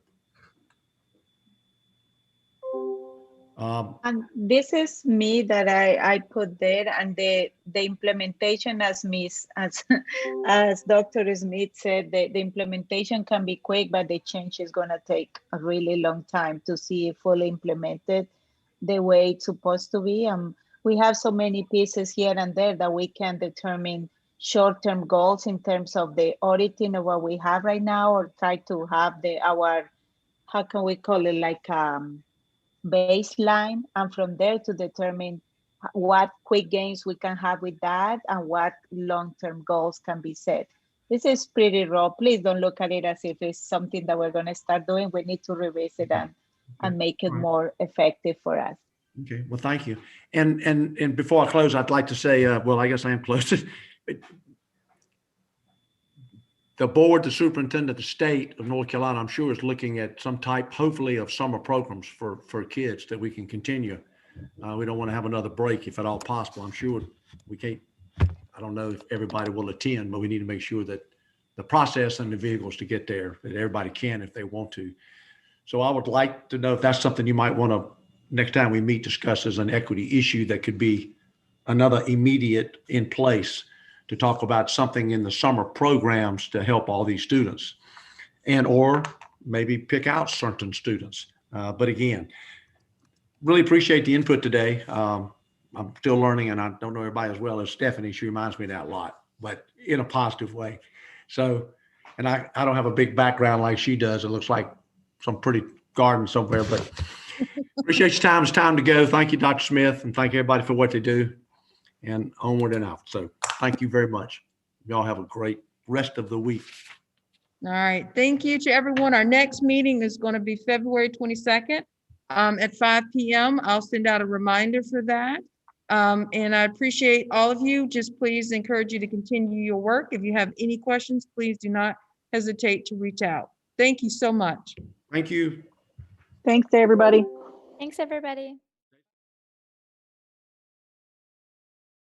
And this is me that I put there, and the implementation, as Dr. Smith said, the implementation can be quick, but the change is going to take a really long time to see it fully implemented the way it's supposed to be. We have so many pieces here and there that we can determine short-term goals in terms of the auditing of what we have right now, or try to have our, how can we call it, like baseline, and from there to determine what quick gains we can have with that and what long-term goals can be set. This is pretty raw. Please don't look at it as if it's something that we're going to start doing. We need to revisit and make it more effective for us. Okay, well, thank you. And before I close, I'd like to say, well, I guess I am close. The board, the superintendent, the state of North Carolina, I'm sure is looking at some type, hopefully, of summer programs for kids that we can continue. We don't want to have another break if at all possible. I'm sure we can't, I don't know if everybody will attend, but we need to make sure that the process and the vehicles to get there, that everybody can if they want to. So I would like to know if that's something you might want to, next time we meet, discuss as an equity issue that could be another immediate in place to talk about something in the summer programs to help all these students, and or maybe pick out certain students. But again, really appreciate the input today. I'm still learning, and I don't know everybody as well as Stephanie. She reminds me of that a lot, but in a positive way. So, and I don't have a big background like she does. It looks like some pretty garden somewhere, but appreciate your time. It's time to go. Thank you, Dr. Smith, and thank everybody for what they do, and onward and out. So thank you very much. Y'all have a great rest of the week. All right. Thank you to everyone. Our next meeting is going to be February 22nd at 5 p.m. I'll send out a reminder for that. And I appreciate all of you. Just please encourage you to continue your work. If you have any questions, please do not hesitate to reach out. Thank you so much. Thank you. Thanks, everybody. Thanks, everybody.